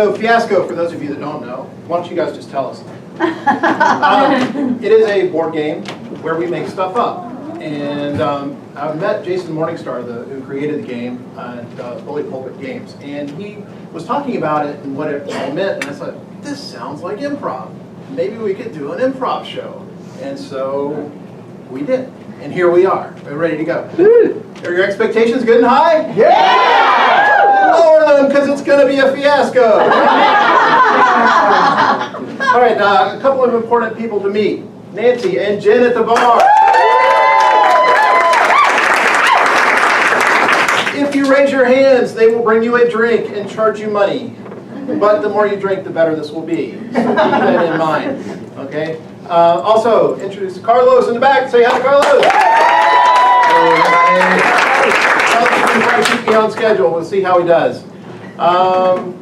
So Fiasco, for those of you that don't know, why don't you guys just tell us? It is a board game where we make stuff up. And I met Jason Morningstar, who created the game at Pulpit Games. And he was talking about it and what it all meant. And I thought, this sounds like improv. Maybe we could do an improv show. And so we did. And here we are. We're ready to go. Are your expectations good and high? Yeah! Lower them because it's going to be a fiasco. All right, a couple of important people to meet. Nancy and Jen at the bar. If you raise your hands, they will bring you a drink and charge you money. But the more you drink, the better this will be. So keep that in mind. Okay? Also, introduce Carlos in the back. Say hi to Carlos. Try to keep me on schedule. We'll see how he does.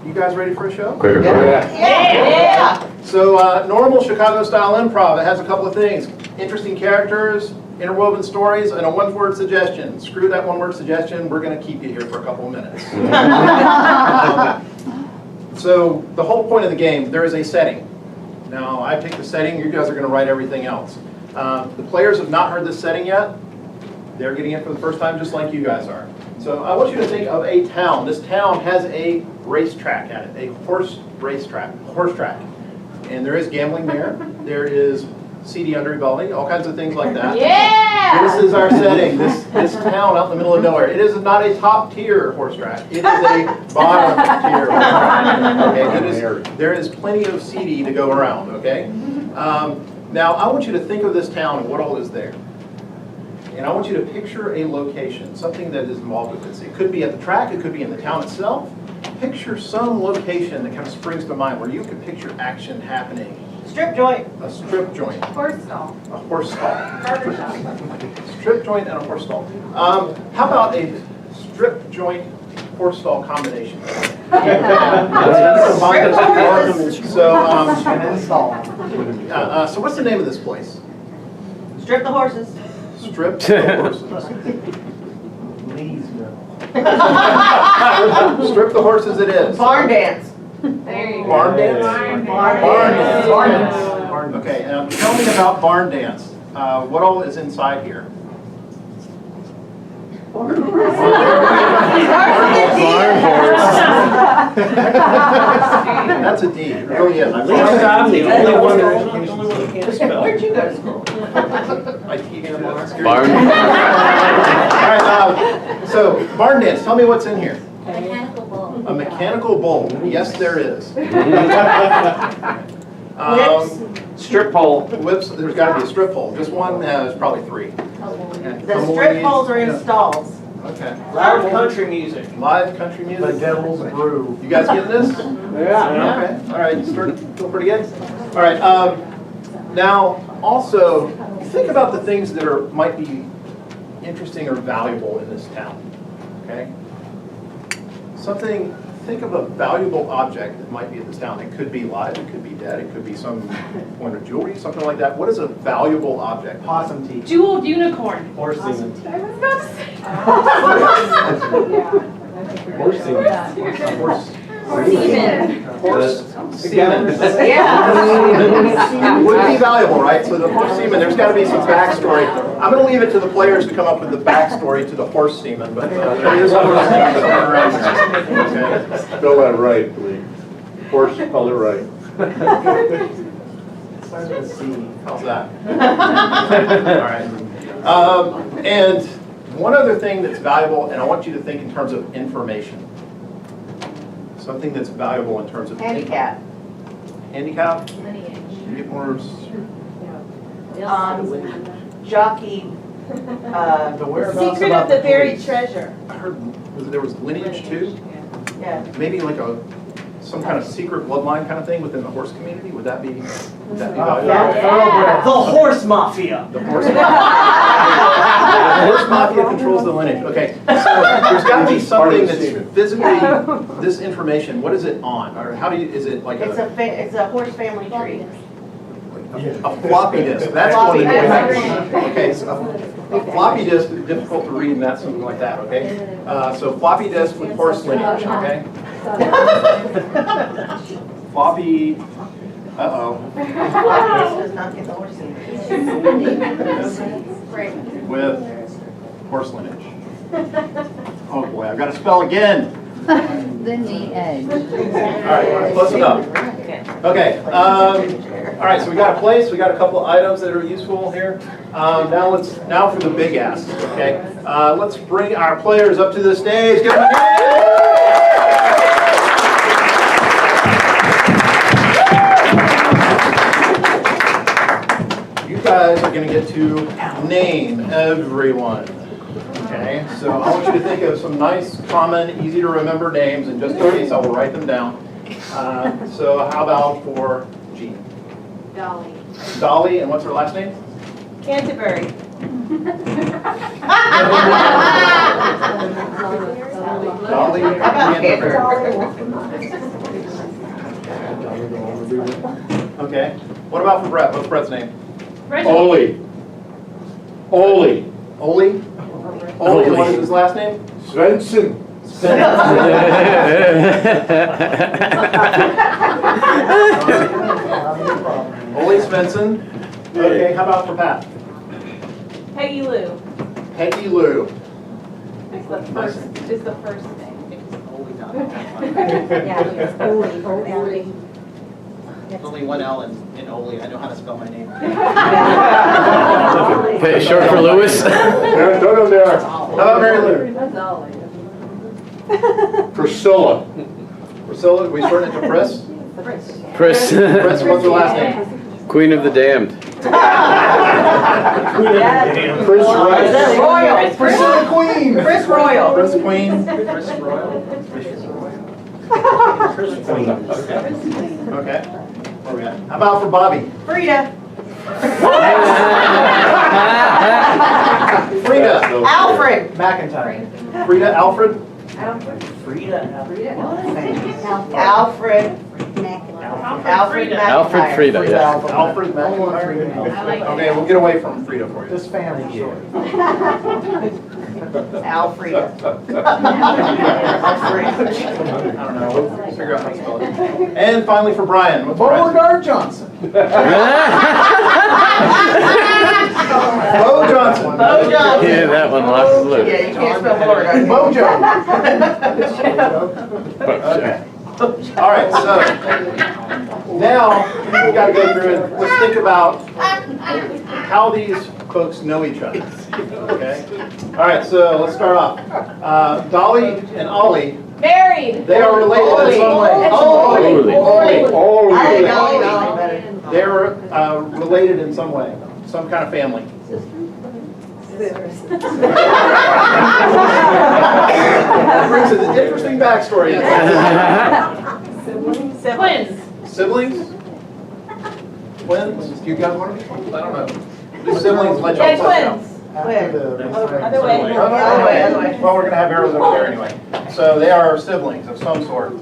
You guys ready for a show? Yeah. So, normal Chicago-style improv. It has a couple of things. Interesting characters, interwoven stories, and a one-word suggestion. Screw that one-word suggestion. We're going to keep you here for a couple of minutes. So, the whole point of the game, there is a setting. Now, I pick the setting. You guys are going to write everything else. The players have not heard this setting yet. They're getting it for the first time, just like you guys are. So I want you to think of a town. This town has a racetrack at it, a horse racetrack, and there is gambling there. There is seedy underbelly, all kinds of things like that. Yeah! This is our setting. This town out in the middle of nowhere. It is not a top tier horse track. It is a bottom tier horse track. Okay? There is plenty of seedy to go around. Okay. Now I want you to think of this town and what all is there. And I want you to picture a location, something that is involved with this. It could be at the track, it could be in the town itself. Picture some location that kind of springs to mind where you could picture action happening. Strip joint. A strip joint. Horse stall. A horse stall. Barber shop. Strip joint and a horse stall. How about a strip joint horse stall combination? So what's the name of this place? Strip the horses. Strip the horses. Strip the horses it is. Barn dance. There you go. Barn dance? Barn dance. Barn dance. Okay, tell me about barn dance. What all is inside here? Barn That's a D. It really is. I'm the only one that can't spell. Where'd you go to school? Barn. All right, so barn dance. Tell me what's in here. A mechanical bull. A mechanical bull. Yes, there is. Whips. Strip pole. Whips. There's got to be a strip pole. Just one. There's probably three. The strip poles are in stalls. Okay. Loud country music. Live country music. The Devil's Brew. You guys getting this? Yeah. Okay. All right. Feel pretty good. All right. Now, also, think about the things that might be interesting or valuable in this town. Okay. Think of a valuable object that might be in this town. It could be live, it could be dead, it could be some point of jewelry, something like that. What is a valuable object? Possum teeth. Jeweled unicorn. Horse semen. I was about to say. Horse semen. Horse Semen. Horse semen. Yeah. Would be valuable, right? So the horse semen, there's got to be some backstory. I'm going to leave it to the players to come up with the backstory to the horse semen, but there is a horse semen somewhere around there. Okay. Spell that right, please. Horse, spell it right. How's that? All right. And one other thing that's valuable, and I want you to think in terms of information. Something that's valuable in terms of Handicap. Handicap? Lineage. Get more. Jockey. The whereabouts Secret about of the buried police. treasure. I heard there was lineage too. Yeah. Maybe like some kind of secret bloodline kind of thing within the horse community. Would that be valuable? Yeah. The horse mafia. The horse mafia. The horse mafia controls the lineage. Okay, so there's got to be something that's physically this information. What is it on, or how do you? Is it like It's a horse family tree. A floppy disk, that's one Floppy that disk. Okay, so a floppy disk is difficult to read and that's something like that, okay? So floppy disk with horse lineage, okay? Floppy, uh-oh, This does not get the horse in. with horse lineage. Oh boy, I've got to spell again. Then the edge. All right, close enough. Okay, all right, so we got a place, we got a couple of items that are useful here. Now for the big ask, okay? Let's bring our players up to the stage. Give them a hand. You guys are going to get to name everyone. Okay, so I want you to think of some nice, common, easy to remember names, and just in case, I will write them down. So how about for Jean? Dolly. Dolly, and what's her last name? Canterbury. Dolly Canterbury. Okay, what about for Brett? What's Brett's name? Ole. Ole. Ole? Ole, and what is his last name? Svensson. Ole Svensson. Okay, how about for Pat? Peggy Lou Peggy Lou. is the first name. There's only one L in Ole. I know how to spell my name. Short for Lewis. Yeah, don't know there. How about Mary Lou? Priscilla. Priscilla, we shorten it to Pris? Pris. Pris, what's her last name? Queen of the Damned. Chris Rice. Royal. Priscilla Queen! Chris Royal. Pris Queen. Chris Royal. Okay. Where we at? How about for Bobby? Frida. Frida. Alfred. McIntyre. Frida Alfred? Frida. Alfred. Alfred McIntyre. Alfred Frida, yeah. Alfred McIntyre? Okay, we'll get away from Frida for you. Just family short. Alfreda. I don't know. We'll figure out how to spell it. And finally for Brian. What's Brian's name? Beauregard Johnson. Bo Johnson. Bo Johnson. Yeah, that one lost Lewis. Yeah, you can't spell Beauregard. Bojo. Okay. All right, so now we got to go through and let's think about how these folks know each other. Okay. All right, so let's start off. Dolly and Ollie, Married. they are related in some way. Ole. I like Dolly better. They're related in some way, some kind of family. That brings an interesting backstory. Twins. Siblings? Twins? Do you guys want to be twins? I don't know. Do siblings let y'all Yeah, touch out? twins. After the Other way. Other way. Well, we're going to have arrows over there anyway. So they are siblings of some sort.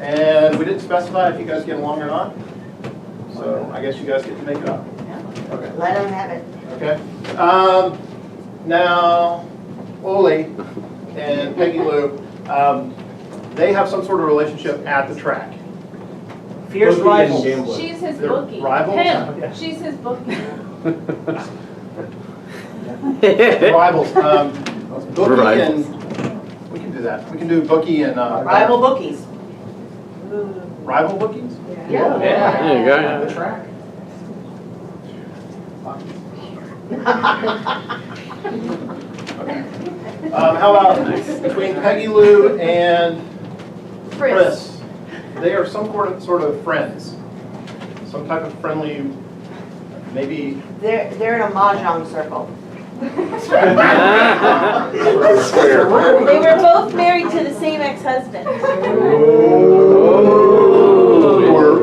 And we didn't specify if you guys get along or not. So I guess you guys get to make it up. Okay. Let them have it. Okay. Now, Ole and Peggy Lou, they have some sort of relationship at the track. Fierce rivals. She's his They're bookie. rivals? Him. She's his bookie. Rivals. Bookie Rivals. and we can do that. We can do bookie and Rival bookies. rival bookies. Yeah. There you go. yeah. the track. How about between Peggy Lou and Chris? They are some sort of friends. Some type of friendly, maybe. They're in a mahjong circle. They were both married to the same ex-husband.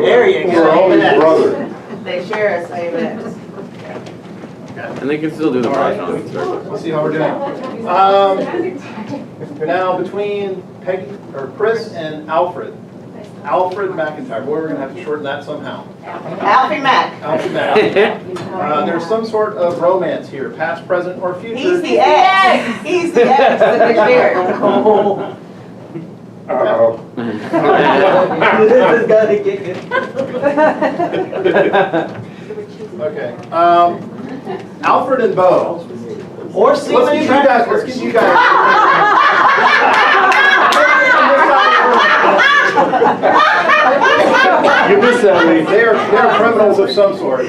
There you We're always go. brothers. They share a same ex. And they can still do the mahjong. Let's see how we're doing. Now between Peggy or Chris and Alfred, Alfred McIntyre. Boy, we're gonna have to shorten that somehow. Alfie Mack. Alfred Mack. There's some sort of romance here, past, present, or future. He's the ex. He's the ex that they're sharing. Uh-oh. This is gonna get good. Okay. Alfred and Bo. Horse Let's semen give you guys. Let's give you guys. You missed that, Lee. They're criminals of some sort of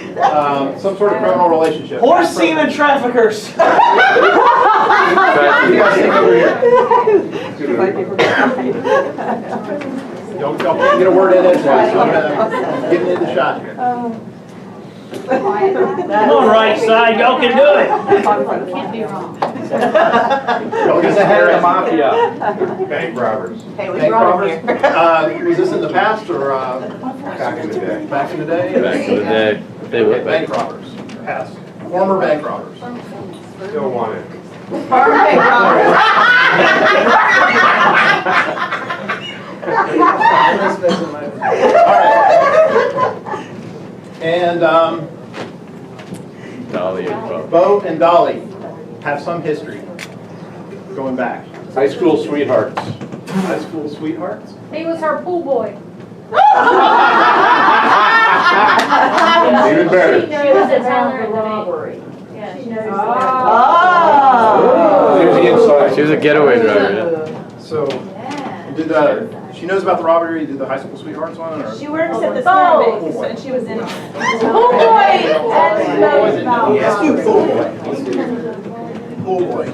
criminal relationship. Horse semen traffickers. You guys think over here. Y'all can't get a word in edgewise, so I'm getting in the shot here. Come on, right side, y'all can do it. Can't be wrong. He's the head of the mafia. Bank robbers. Hey, we Bank brought robbers. him here. Was this in the past or Back in the day. back in the day? Back in the day. They Okay, were bank robbers. Past. Former bank robbers. Still want it. Perfect. All right. And Dolly and Bo. Bo and Dolly have some history going back. High school sweethearts. High school sweethearts. He was her pool boy. Even better. She was a teller at the robbery. Yeah, she knows. Oh. Here's the inside. She was a getaway driver. So, did she knows about the robbery? Did the high school sweethearts one? Or? She works at the Oh. Starbucks, and she was in on it. Pool boy. Yes, you fool boy. Fool boy.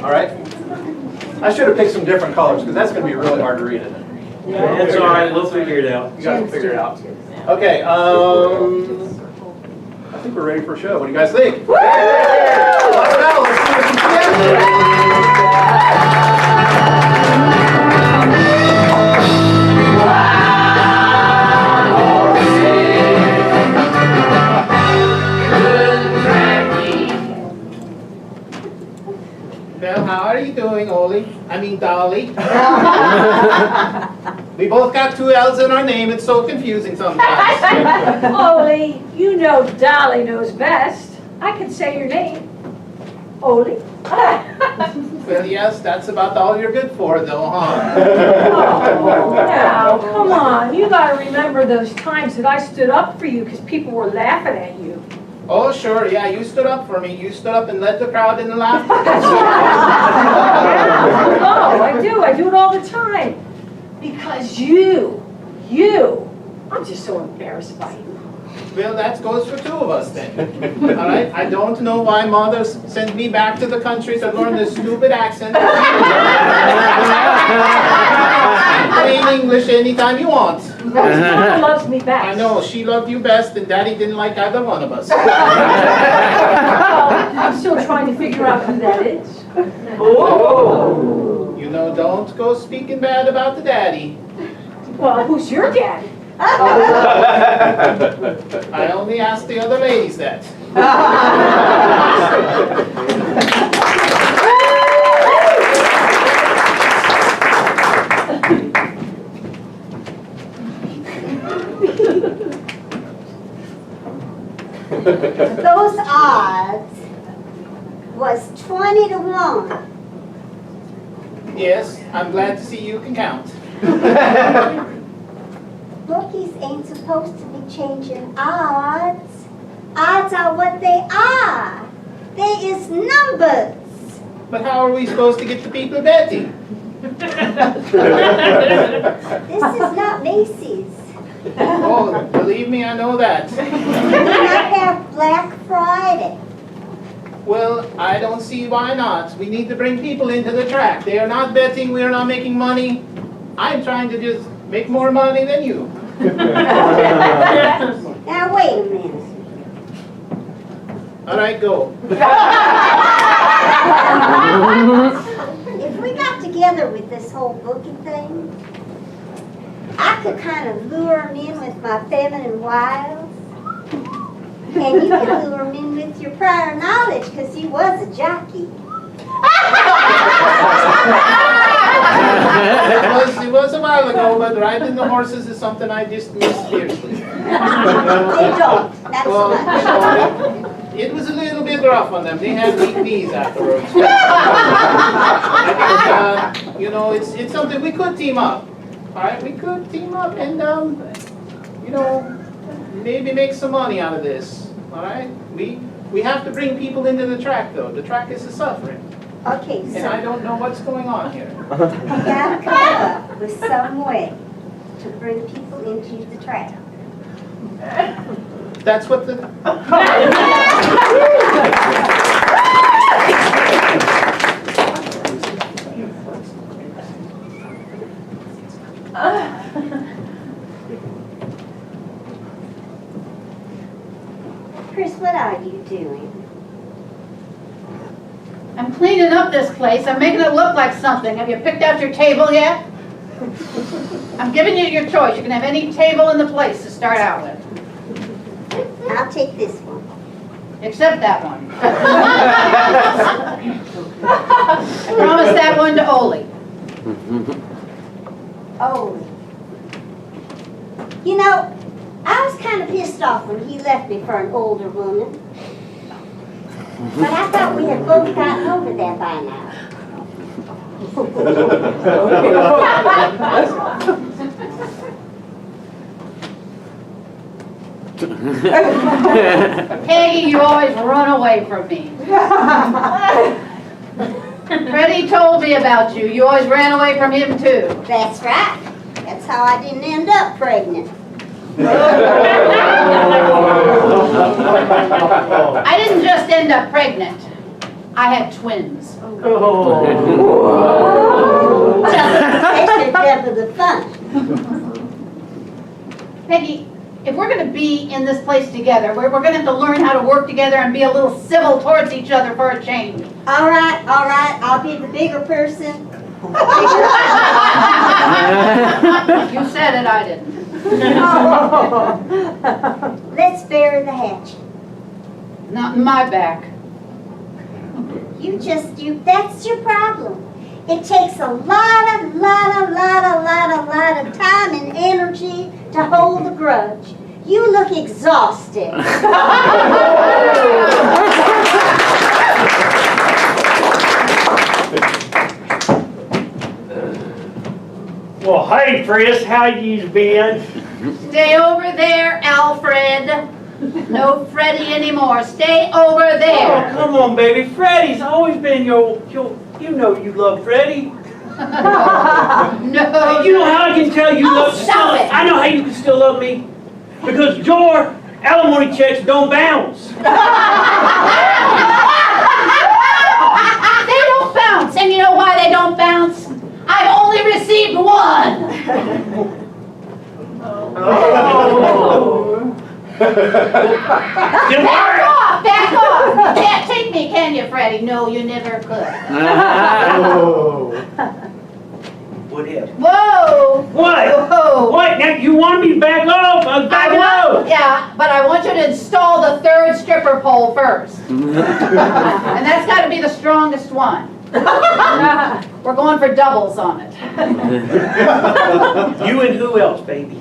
All right. I should have picked some different colors because that's going to be really hard to read, isn't it? That's all right, we'll figure it out. You guys will figure it out. Okay. I think we're ready for a show. What do you guys think? Let's go. Let's see what you Well, how are you doing, Dolly? We both got two L's in our name. It's so confusing sometimes. Oli, you know Dolly knows best. I can say your name. Oli. Well, yes, that's about all you're good for, though, huh? Oh, now, come on. You gotta remember those times that I stood up for you because people were laughing at you. Oh, sure, yeah, you stood up for me. You stood up and led the crowd in the laughter. Oh, I do it all the time. Because you, I'm just so embarrassed by you. Well, that goes for two of us then. All right, I don't know why Mother sent me back to the country to learn this stupid accent. Plain English anytime you want. Mama loves me best. I know, she loved you best and Daddy didn't like either one of us. Well, I'm still trying to figure out who that is. You know, don't go speaking bad about the Daddy. Well, who's your daddy? I only asked the other ladies that. Those odds was 20 to 1. Yes, I'm glad to see you can count. Bookies ain't supposed to be changing odds. Odds are what they are. They is numbers. But how are we supposed to get the people betting? This is not Macy's. Oh, believe me, I know that. We do not have Black Friday. Well, I don't see why not. We need to bring people into the track. They are not betting, we are not making money. I'm trying to just make more money than you. Now wait a minute. All right, go. If we got together with this whole bookie thing, I could kind of lure him in with my feminine wiles. And you could lure him in with your prior knowledge because he was a jockey. It was a while ago, but riding the horses is something I just miss fiercely. They don't, that's Well, much. you know, it was a little bit rough on them. They had weak knees afterwards. I think, you know, it's something we could team up. All right, we could team up and, you know, maybe make some money out of this. All right, we have to bring people into the track though. The track is suffering, Okay, and so I don't know what's going on here. you gotta come up with some way to bring people into the track. That's what the. Chris, what are you doing? I'm cleaning up this place. I'm making it look like something. Have you picked out your table yet? I'm giving you your choice. You can have any table in the place to start out with. I'll take this one. Except that one. I promised that one to Oli. Oh. You know, I was kind of pissed off when he left me for an older woman. But I thought we had both gotten over that by now. Peggy, you always run away from me. Freddie told me about you. You always ran away from him too. That's right. That's how I didn't end up pregnant. I didn't just end up pregnant. I had twins. That's never the fun. Peggy, if we're going to be in this place together, we're going to have to learn how to work together and be a little civil towards each other for a change. All right, I'll be the bigger person. You said it, I didn't. Let's bury the hatchet. Not in my back. That's your problem. It takes a lot of time and energy to hold a grudge. You look exhausted. Well, hey, Chris, how you been? Stay over there, Alfred. No Freddie anymore. Stay over Oh, there. come on, baby. Freddie's always been your you know you love Freddie. No. You know how I can tell you Oh, love stop it. I know how you can still love me. Because your alimony checks don't bounce. They don't bounce. And you know why they don't bounce? I've only received one. Back off, back off. You can't take me, can you, Freddie? No, you never could. Whatever. Whoa. What? Whoa. What? Now you want me to back off? I'm backing off. Yeah, but I want you to install the third stripper pole first. And that's got to be the strongest one. We're going for doubles on it. You and who else, baby?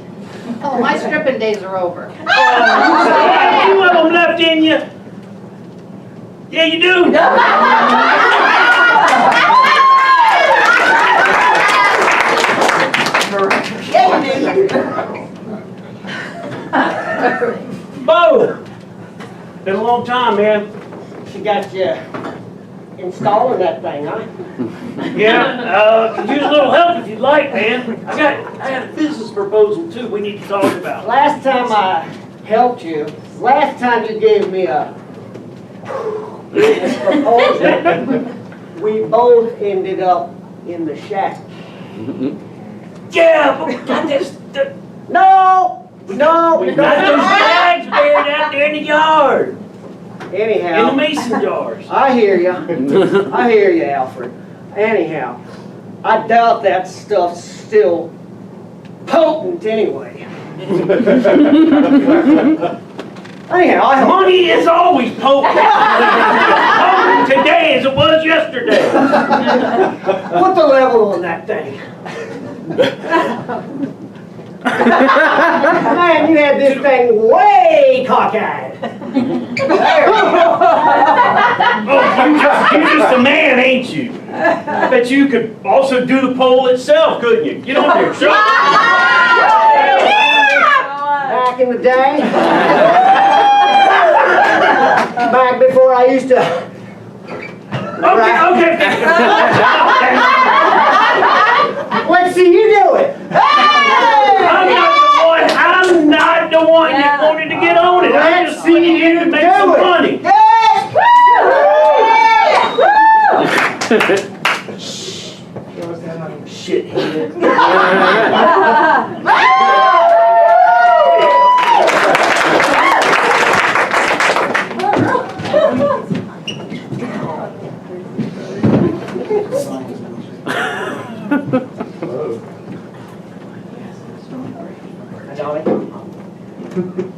Oh, my stripping days are over. You have them left in you? Yeah, you do. Bo! Been a long time, man. She got you installing that thing, huh? Yeah, could use a little help if you'd like, man. I got a business proposal too we need to talk about. Last time I helped you, last time you gave me a business proposal, we both ended up in the shack. Yeah, but we got this. No! We got those bags buried out there in the yard. In the Anyhow, mason jars. I hear you. I hear you, Alfred. Anyhow, I doubt that stuff's still potent anyway. Anyhow, I hope. Money is always potent. Today as it was yesterday. Put the level on that thing. Man, you had this thing way cockeyed. Oh, you're just a man, ain't you? I bet you could also do the pole itself, couldn't you? Get on there, show me. Back in the day, back before I used to. Okay. Let's see you do it. I'm not the one that wanted to get on it. I just see you to make some money. Shit.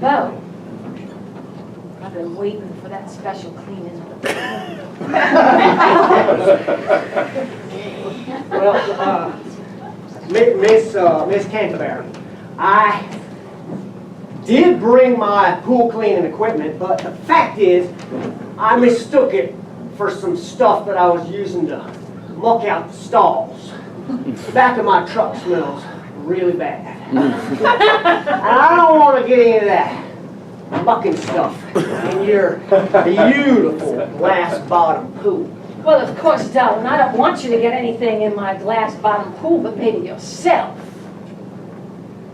Bo, I've been waiting for that special cleaning of the Well, Miss Canterbury, I did bring my pool cleaning equipment, but the fact is, I mistook it for some stuff that I was using to muck out the stalls. The back of my truck smells really bad. And I don't want to get into that mucking stuff in your beautiful glass bottom pool. Well, of course, darling, I don't want you to get anything in my glass bottom pool, but maybe yourself.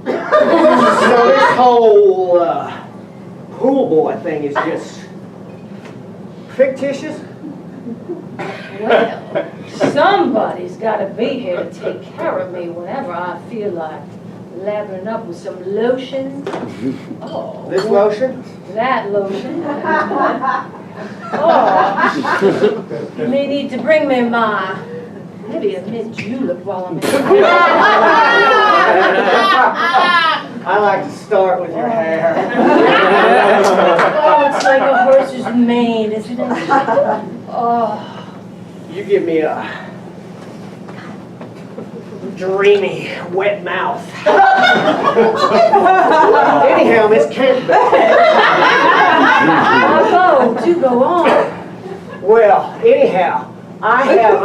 So this whole pool boy thing is just fictitious? Well, somebody's got to be here to take care of me whenever I feel like lathering up with some lotion. Oh. This lotion? That lotion. Oh. You may need to bring me maybe a mint julep while I'm in here. I like to start with your hair. Oh, it's like a horse's mane, isn't it? Oh. You give me a dreamy, wet mouth. Anyhow, Miss Canterbury. Oh, do go on. Well, anyhow, I have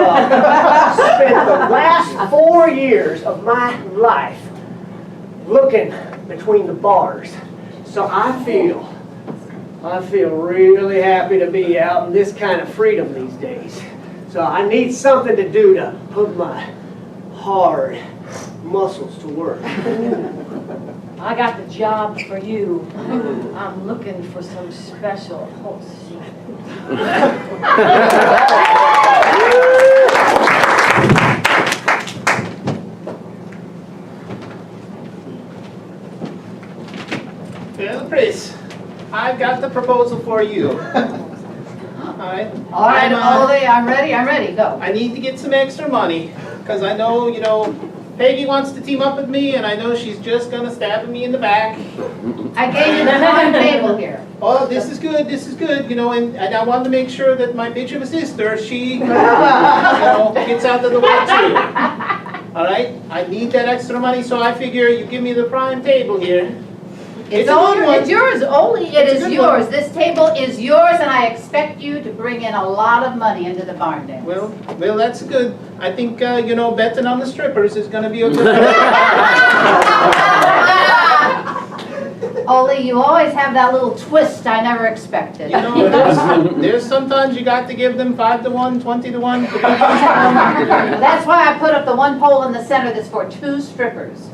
spent the last 4 years of my life looking between the bars. So I feel really happy to be out in this kind of freedom these days. So I need something to do to put my hard muscles to work. I got the job for you. I'm looking for some special horse. Well, Chris, I've got the proposal for you. All right, Ollie, I'm ready, go. I need to get some extra money, because I know, Peggy wants to team up with me, and I know she's just gonna stab me in the back. I gave you the time table here. Oh, this is good, and I wanted to make sure that my bitch of a sister, she, gets out of the way too. All right, I need that extra money, so I figure you give me the prime table here. It's a good one. It's yours, Ollie, it It's a is good yours. one. This table is yours, and I expect you to bring in a lot of money into the barn dance. Well, that's good. I think, betting on the strippers is gonna be a good Ollie, you always have that little twist I never expected. There's sometimes you got to give them 5 to 1, 20 to 1. That's why I put up the one pole in the center that's for 2 strippers.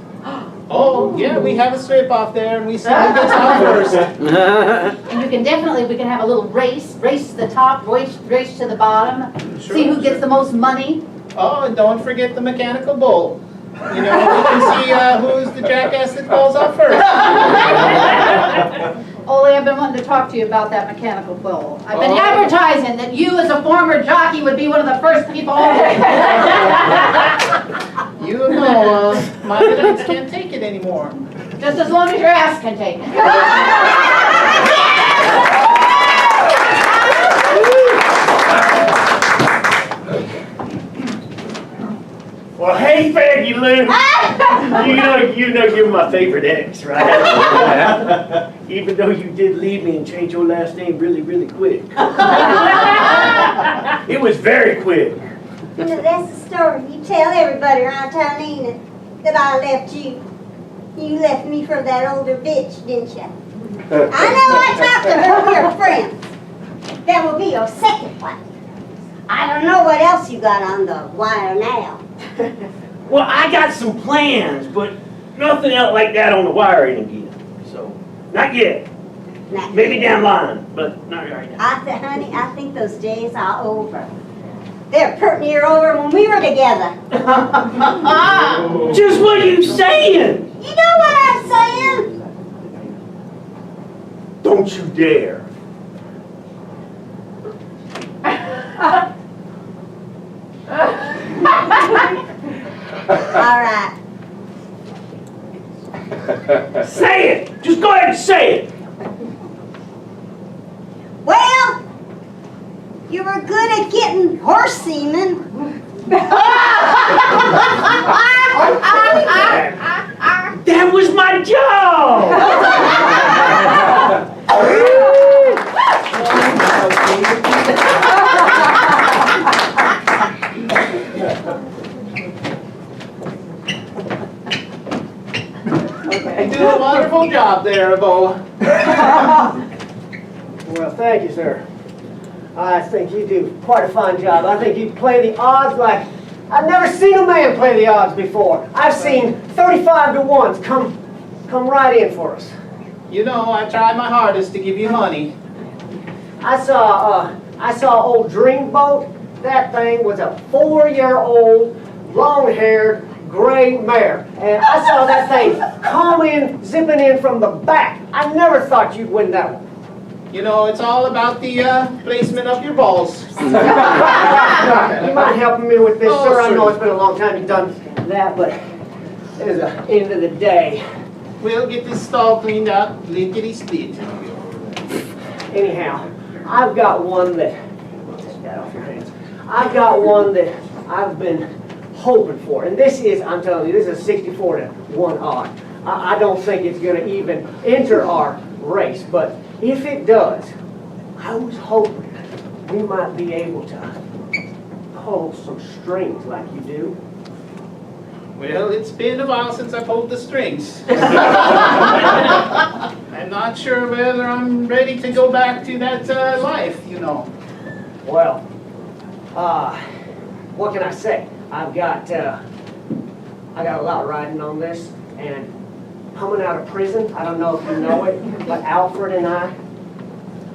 Oh, yeah, we have a strip off there, and we see who gets out first. And we can have a little race to the top, race to the bottom, see who gets the most money. Oh, and don't forget the mechanical bull. We can see who's the jackass that falls off first. Ollie, I've been wanting to talk to you about that mechanical bull. I've been Oh. advertising that you as a former jockey would be one of the first people. My legs can't take it anymore. Just as long as your ass can take it. Well, hey, Peggy Lou. you know you're my favorite ex, right? Even though you did leave me and change your last name really, really quick. It was very quick. You know, that's the story you tell everybody around town, ain't it? That I left you. You left me for that older bitch, didn't you? I know I talked to her, we're friends. That will be your second one. I don't know what else you got on the wire now. Well, I got some plans, but nothing else like that on the wiring again. So, not yet. Maybe down the line, but not right now. Honey, I think those days are over. They're pretty near over when we were together. Just what you saying? You know what I'm saying? Don't you dare. All right. Say it! Just go ahead and say it! Well, you were good at getting horse semen. That was my job! You do a wonderful job there, Bo. Well, thank you, sir. I think you do quite a fine job. I think you play the odds like I've never seen a man play the odds before. I've seen 35 to 1s come right in for us. You know, I tried my hardest to give you money. I saw old Dreamboat. That thing was a 4-year-old, long-haired, gray mare. And I saw that thing come in, zipping in from the back. I never thought you'd win that one. You know, it's all about the placement of your balls. You mind helping me with this, Oh, sir? I know sure. it's been a long time you've done that, but it is the end of the day. We'll get this stall cleaned up, lickety split. Anyhow, I've got one that, take that off your hands. I've got one that I've been hoping for. And this is, I'm telling you, this is a 64 to 1 odd. I don't think it's going to even enter our race, but if it does, I was hoping we might be able to pull some strings like you do. Well, it's been a while since I pulled the strings. I'm not sure whether I'm ready to go back to that life, you know. Well, what can I say? I got a lot riding on this, and coming out of prison, I don't know if you know it, but Alfred and I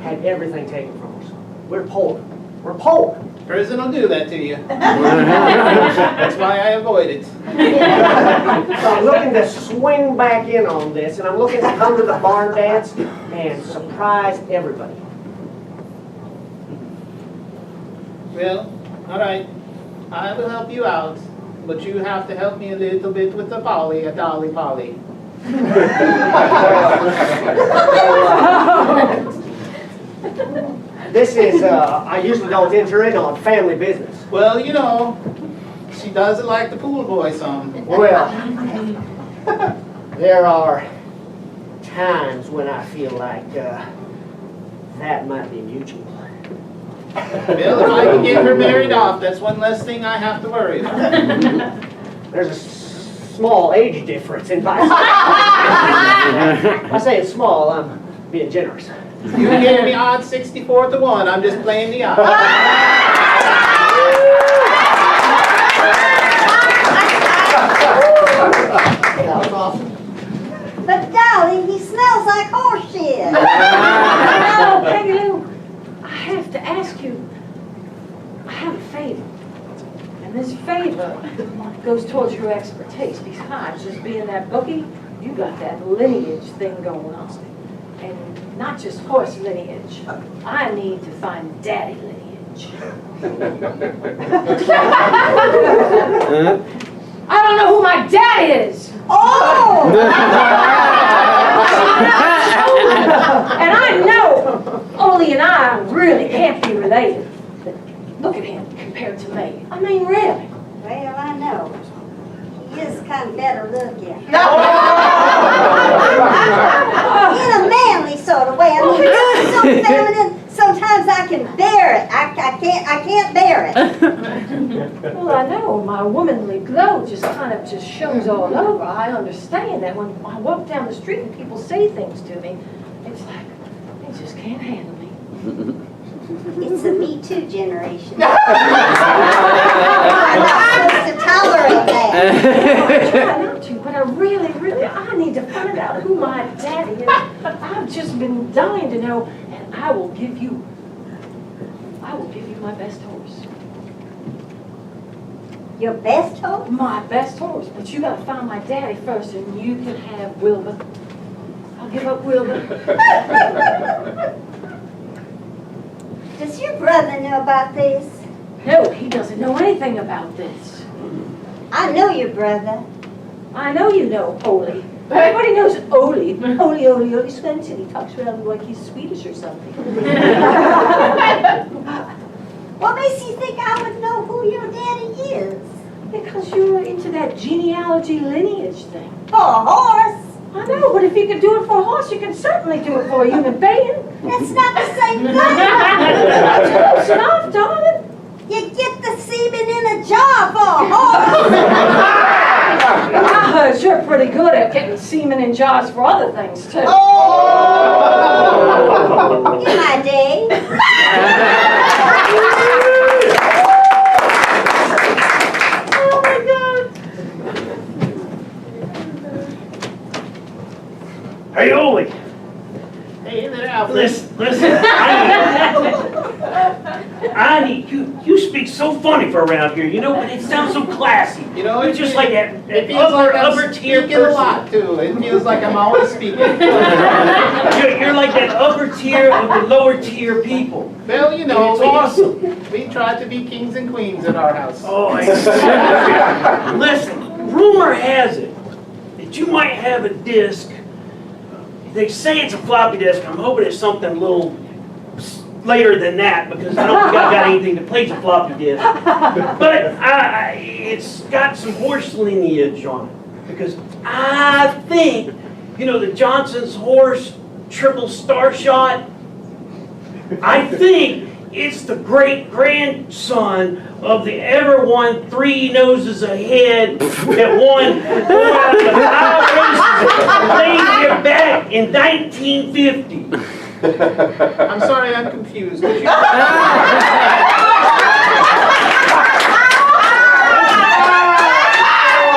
had everything taken from us. We're poor. We're poor. Prison will do that to you. That's why I avoid it. So I'm looking to swing back in on this, and I'm looking to come to the barn dance and surprise everybody. Well, all right. I will help you out, but you have to help me a little bit with the Polly, a Dolly Polly. This is, I usually don't enter in on family business. Well, you know, she doesn't like the pool boy some. Well, there are times when I feel like that might be mutual. Well, if I can get her married off, that's one less thing I have to worry about. There's a small age difference in my... I say it's small, I'm being generous. You gave me odds 64 to 1. I'm just playing the odds. That was awesome. But darling, he smells like horse shit. Oh, Peggy Lou, I have to ask you, I have a favor. And this favor goes towards your expertise. Besides just being that bookie, you got that lineage thing going on. And not just horse lineage. I need to find daddy lineage. I don't know who my dad is. Oh! And I know Ole and I really can't be related. But look at him compared to me. I mean, really. Well, I know. is kind of better looking. In a manly sort of way. I mean, it's so feminine, sometimes I can bear it. I can't bear it. Well, I know, my womanly glow just kind of just shows all over. I understand that when I walk down the street and people say things to me, it's like, they just can't handle me. It's the Me Too generation. I'm not supposed to tolerate that. I try not to, but I really, I need to find out who my daddy is. I've just been dying to know, and I will give you my best horse. Your best hope? My best horse, but you gotta find my daddy first, and you can have Wilbur. I'll give up Wilbur. Does your brother know about this? No, he doesn't know anything about this. I know your brother. I know you know Oli. Everybody knows Oli. Oli Swenson. He talks around like he's Swedish or something. What makes you think I would know who your daddy is? Because you're into that genealogy lineage thing. For a horse? I know, but if you could do it for a horse, you can certainly do it for a human being. That's not the same thing. Close enough, darling. You get the semen in a jar for a horse. I heard you're pretty good at getting semen in jars for other things, too. Oh! In my day. Oh, my God. Hey, Oli, Hey there, Alfred. listen, I need, you speak so funny for around here, you know, but it sounds so classy. You know, You're just like that it feels like I'm upper tier speaking a person. lot too. It feels like I'm always speaking. You're like that upper tier of the lower tier people. Well, you know, It's awesome. we try to be kings and queens at our house. Oh, listen, rumor has it that you might have a disc. They say it's a floppy disk. I'm hoping it's something a little later than that because I don't think I've got anything that plays a floppy disk. But it's got some horse lineage on it because I think, you know, the Johnson's horse triple star shot. I think it's the great grandson of the ever won 3 noses ahead that won 4 out of the 5 races laid here back in 1950. I'm sorry, I'm confused. Would you-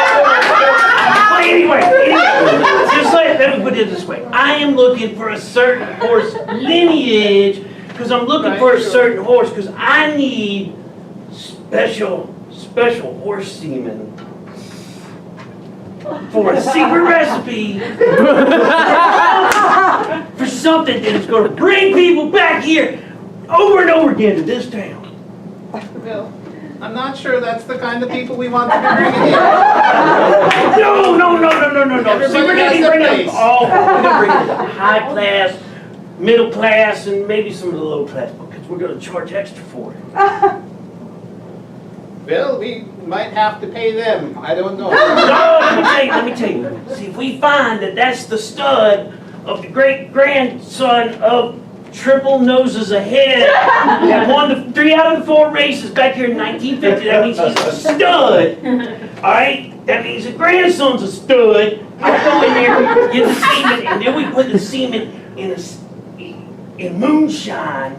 Well, anyway, just let me put it this way. I am looking for a certain horse lineage because I'm looking for a certain horse because I need special horse semen for a secret recipe for something that is going to bring people back here over and over again to this town. Well, I'm not sure that's the kind of people we want to be bringing here. No. See, we're going to be Everybody has bringing their them place. all. We're going to bring the high class, middle class, and maybe some of the low class because we're going to charge extra for it. Well, we might have to pay them. I don't know. No, let me tell you. See, if we find that that's the stud of the great grandson of triple noses ahead that won the 3 out of the 4 races back here in 1950, that means he's a stud. All right? That means the grandson's a stud. I go in there, get the semen, and then we put the semen in moonshine.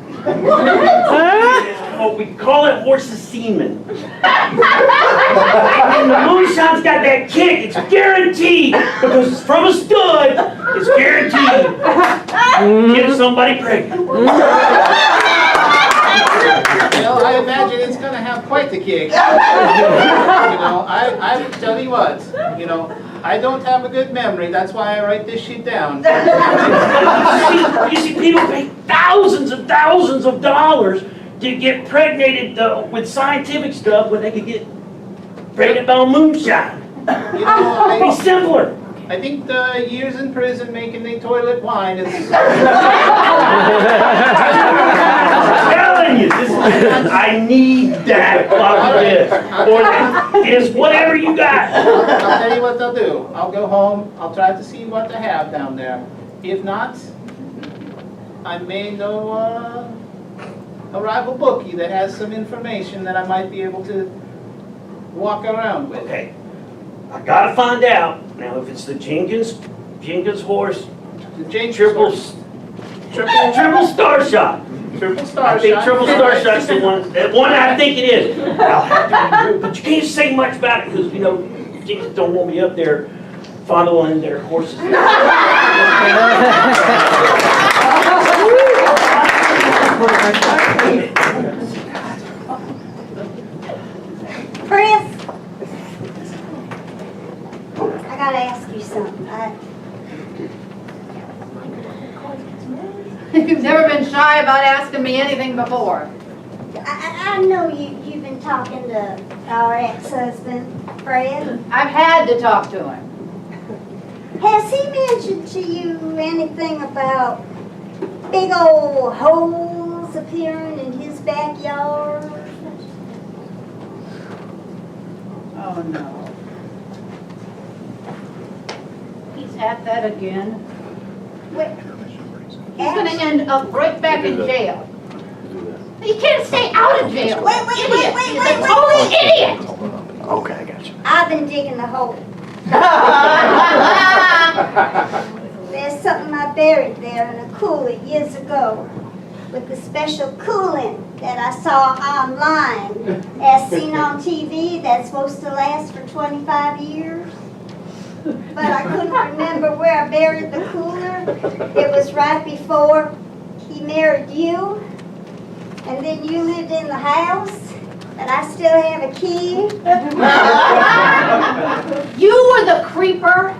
We call it horse's semen. And the moonshine's got that kick. It's guaranteed because it's from a stud. It's guaranteed. Get somebody pregnant. Well, I imagine it's going to have quite the kick. I tell you what, I don't have a good memory. That's why I write this shit down. You see, people pay thousands and thousands of dollars to get pregnated with scientific stuff when they could get pregnant by moonshine. It'd be simpler. I think the years in prison making the toilet wine is... telling you, I need that floppy disk. Or that is whatever you got. I'll tell you what I'll do. I'll go home, I'll try to see what they have down there. If not, I may know a rival bookie that has some information that I might be able to walk around with. Okay, I gotta find out. Now, if it's the Jenkins horse, The James triple star shot. Triple star I think shot. triple star shot's the one I think it is. I'll have to, but you can't say much about it because, you know, Jenkins don't want me up there fondling their horses. Chris, I gotta ask you something. You've never been shy about asking me anything before. I know you've been talking to our ex-husband, Fred. I've had to talk to him. Has he mentioned to you anything about big old holes appearing in his backyard? Oh, no. He's at that again. He's gonna end up right back in jail. He can't stay out of jail. Wait. He's a total idiot. Okay, I got you. I've been digging the hole. There's something I buried there in a cooler years ago with the special cooling that I saw online as seen on TV that's supposed to last for 25 years. But I couldn't remember where I buried the cooler. It was right before he married you. And then you lived in the house. And I still have a key. You were the creeper.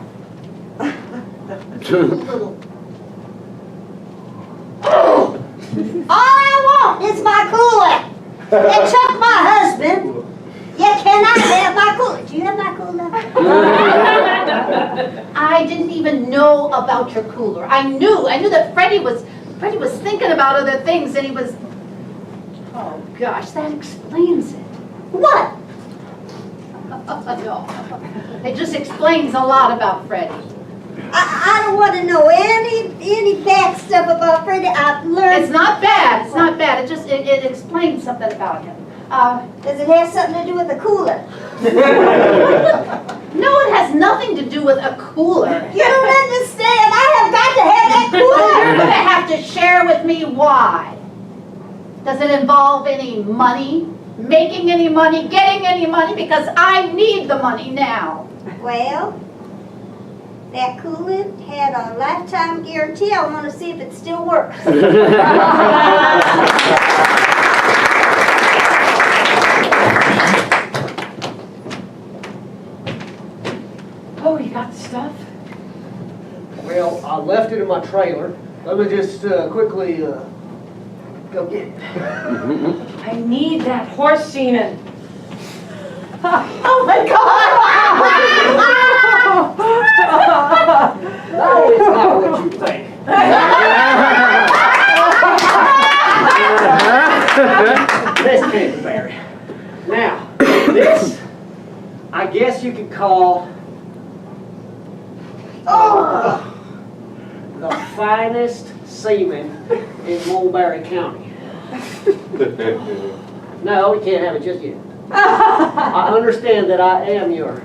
All I want is my cooler. It took my husband. You cannot have my cooler. Do you have my cooler? I didn't even know about your cooler. I knew that Freddie was thinking about other things and he was, oh gosh, that explains it. What? No, it just explains a lot about Freddie. I don't want to know any bad stuff about Freddie. I've learned. It's not bad, it's not bad, it explains something about him. Does it have something to do with the cooler? No, it has nothing to do with a cooler. You don't understand. I have got to have that You're cooler. gonna have to share with me why. Does it involve any money? Making any money? Getting any money? Because I need the money now. Well, that cooler had a lifetime guarantee. I want to see if it still works. Oh, you got the stuff? Well, I left it in my trailer. Let me just quickly go get it. I need that horse semen. Oh my God! No, it's not what you think. This Canterbury. Now, this, I guess you could call the finest semen in Mulberry County. No, we can't have it just yet. I understand that I am your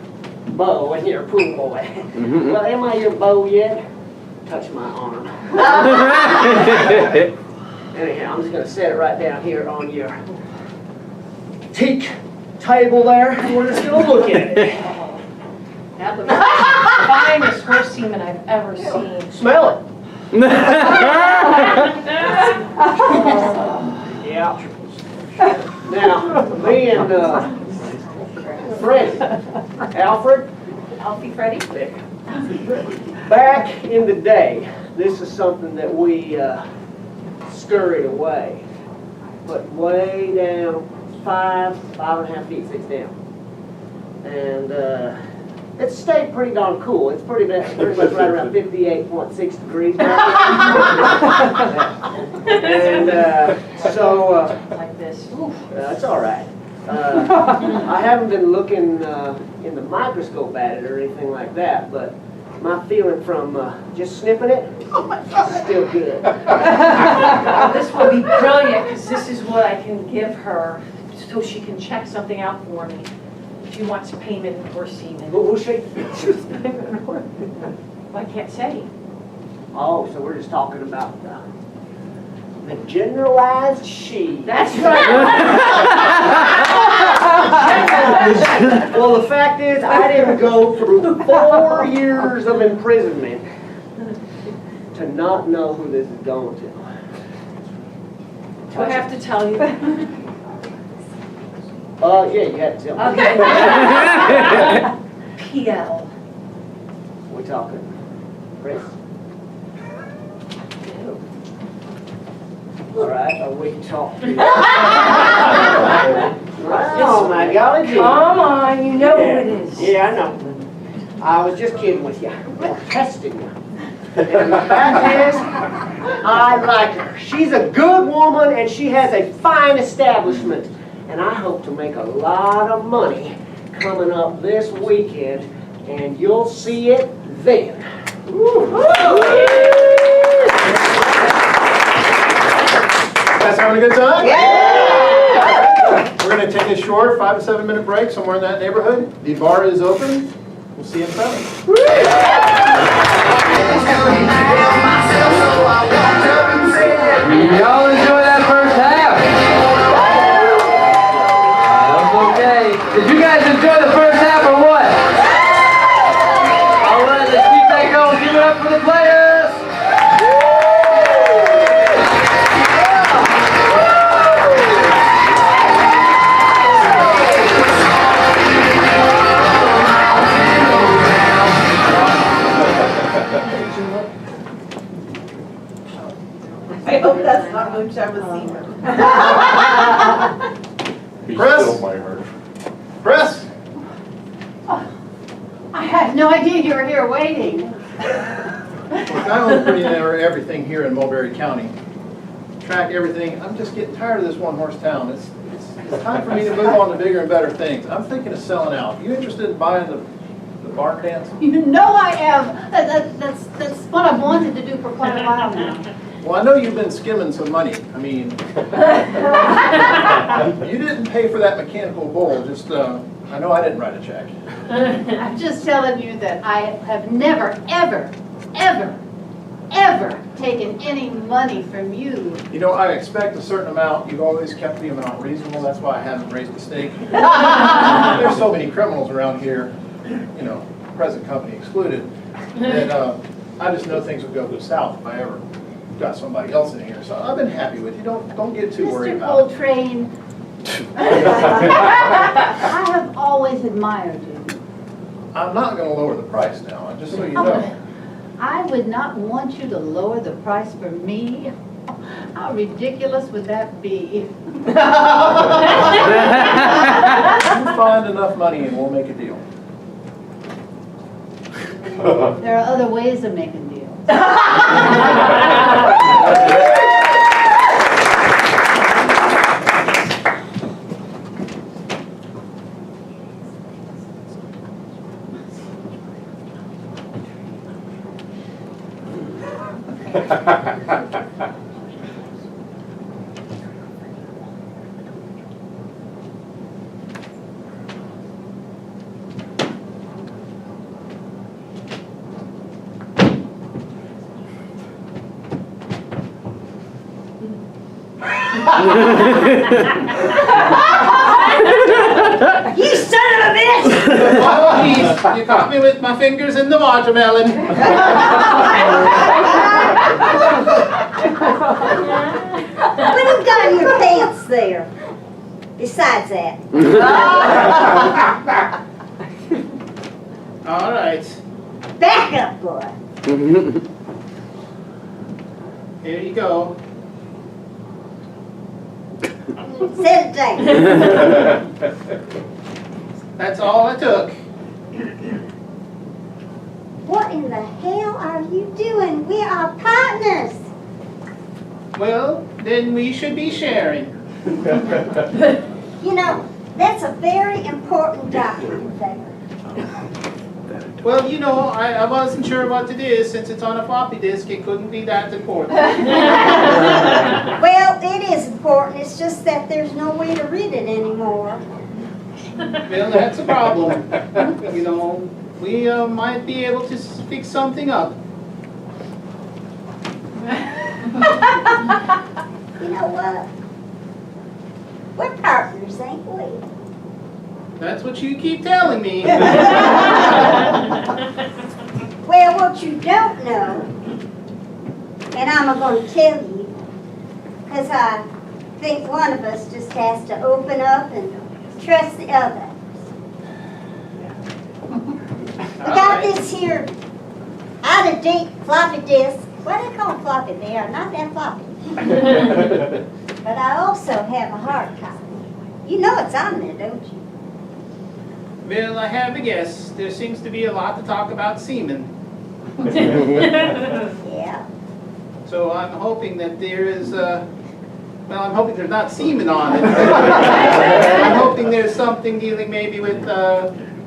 beau and your pool boy. Well, am I your beau yet? Touch my arm. Anyhow, I'm just going to set it right down here on your teak table there, and we're just going to look at it. That looks like the finest horse semen I've ever seen. Smell it. Yeah. Now, me and Freddie, Alfred, Alfie Freddy? back in the day, this is something that we scurried away, but way down, 5.5 feet, 6 down. And it stayed pretty darn cool. It's pretty much right around 58.6 degrees. And so I haven't been looking in the microscope at it or anything like that, but my feeling from just sniffing it is still good. This will be brilliant, because this is what I can give her, so she can check something out for me. She wants payment for semen. Who's she? I can't say. Oh, so we're just talking about the generalized she. That's right. Well, the fact is, I didn't go through 4 years of imprisonment to not know who this is going to. Do I have to tell you? Yeah, you had to tell me. Okay. PL. We talking, Chris? All right, we can talk. Oh my golly. Come on, you know who it is. Yeah, I know. I was just kidding with you. Testing you. And the fact is, I like her. She's a good woman and she has a fine establishment. And I hope to make a lot of money coming up this weekend, and you'll see it then. Guys having a good time? Yeah! We're going to take a short 5 to 7 minute break somewhere in that neighborhood. The bar is open. We'll see you in 7. Y'all enjoy that first half? That was okay. Did you guys enjoy the first half or what? All right, let's keep that going. Give it up for the players. I hope that's not moonshine with semen. Chris? Chris? I had no idea you were here waiting. Look, I own pretty near everything here in Mulberry County. Track everything. I'm just getting tired of this one-horse town. It's time for me to move on to bigger and better things. I'm thinking of selling out. You interested in buying the barn dance? You know I am. That's what I've wanted to do for quite a while now. Well, I know you've been skimming some money. I mean, you didn't pay for that mechanical bull. Just, I know I didn't write a check. I'm just telling you that I have never, ever, ever, ever taken any money from you. You know, I expect a certain amount. You've always kept the amount reasonable. That's why I haven't raised the stake. There's so many criminals around here, you know, present company excluded, that I just know things would go south if I ever got somebody else in here. So I've been happy with you. Don't get too worried Mr. about it. Coltrane, I have always admired you. I'm not going to lower the price now, just so you know. I would not want you to lower the price for me. How ridiculous would that be? You find enough money and we'll make a deal. There are other ways of making deals. You son of a bitch! Oh, geez, you caught me with my fingers in the watermelon. What have you got in your pants there? Besides that. All right, Back up, boy. here you go. Set it down. That's all I took. What in the hell are you doing? We are partners. Well, then we should be sharing. You know, That's a very important document there. Well, you know, I wasn't sure what it is. Since it's on a floppy disk, it couldn't be that important. Well, it is important, it's just that there's no way to read it anymore. Well, that's a problem. You know, we might be able to fix something up. You know what? We're partners, ain't we? That's what you keep telling me. Well, what you don't know, and I'm going to tell you, because I think one of us just has to open up and trust the other. We got this here out-of-date floppy disk. What do they call floppy? They are not that floppy. But I also have a hard copy. You know it's on there, don't you? Well, I have a guess. There seems to be a lot to talk about semen. Yeah. So I'm hoping that there is, well, I'm hoping there's not semen on it. I'm hoping there's something dealing maybe with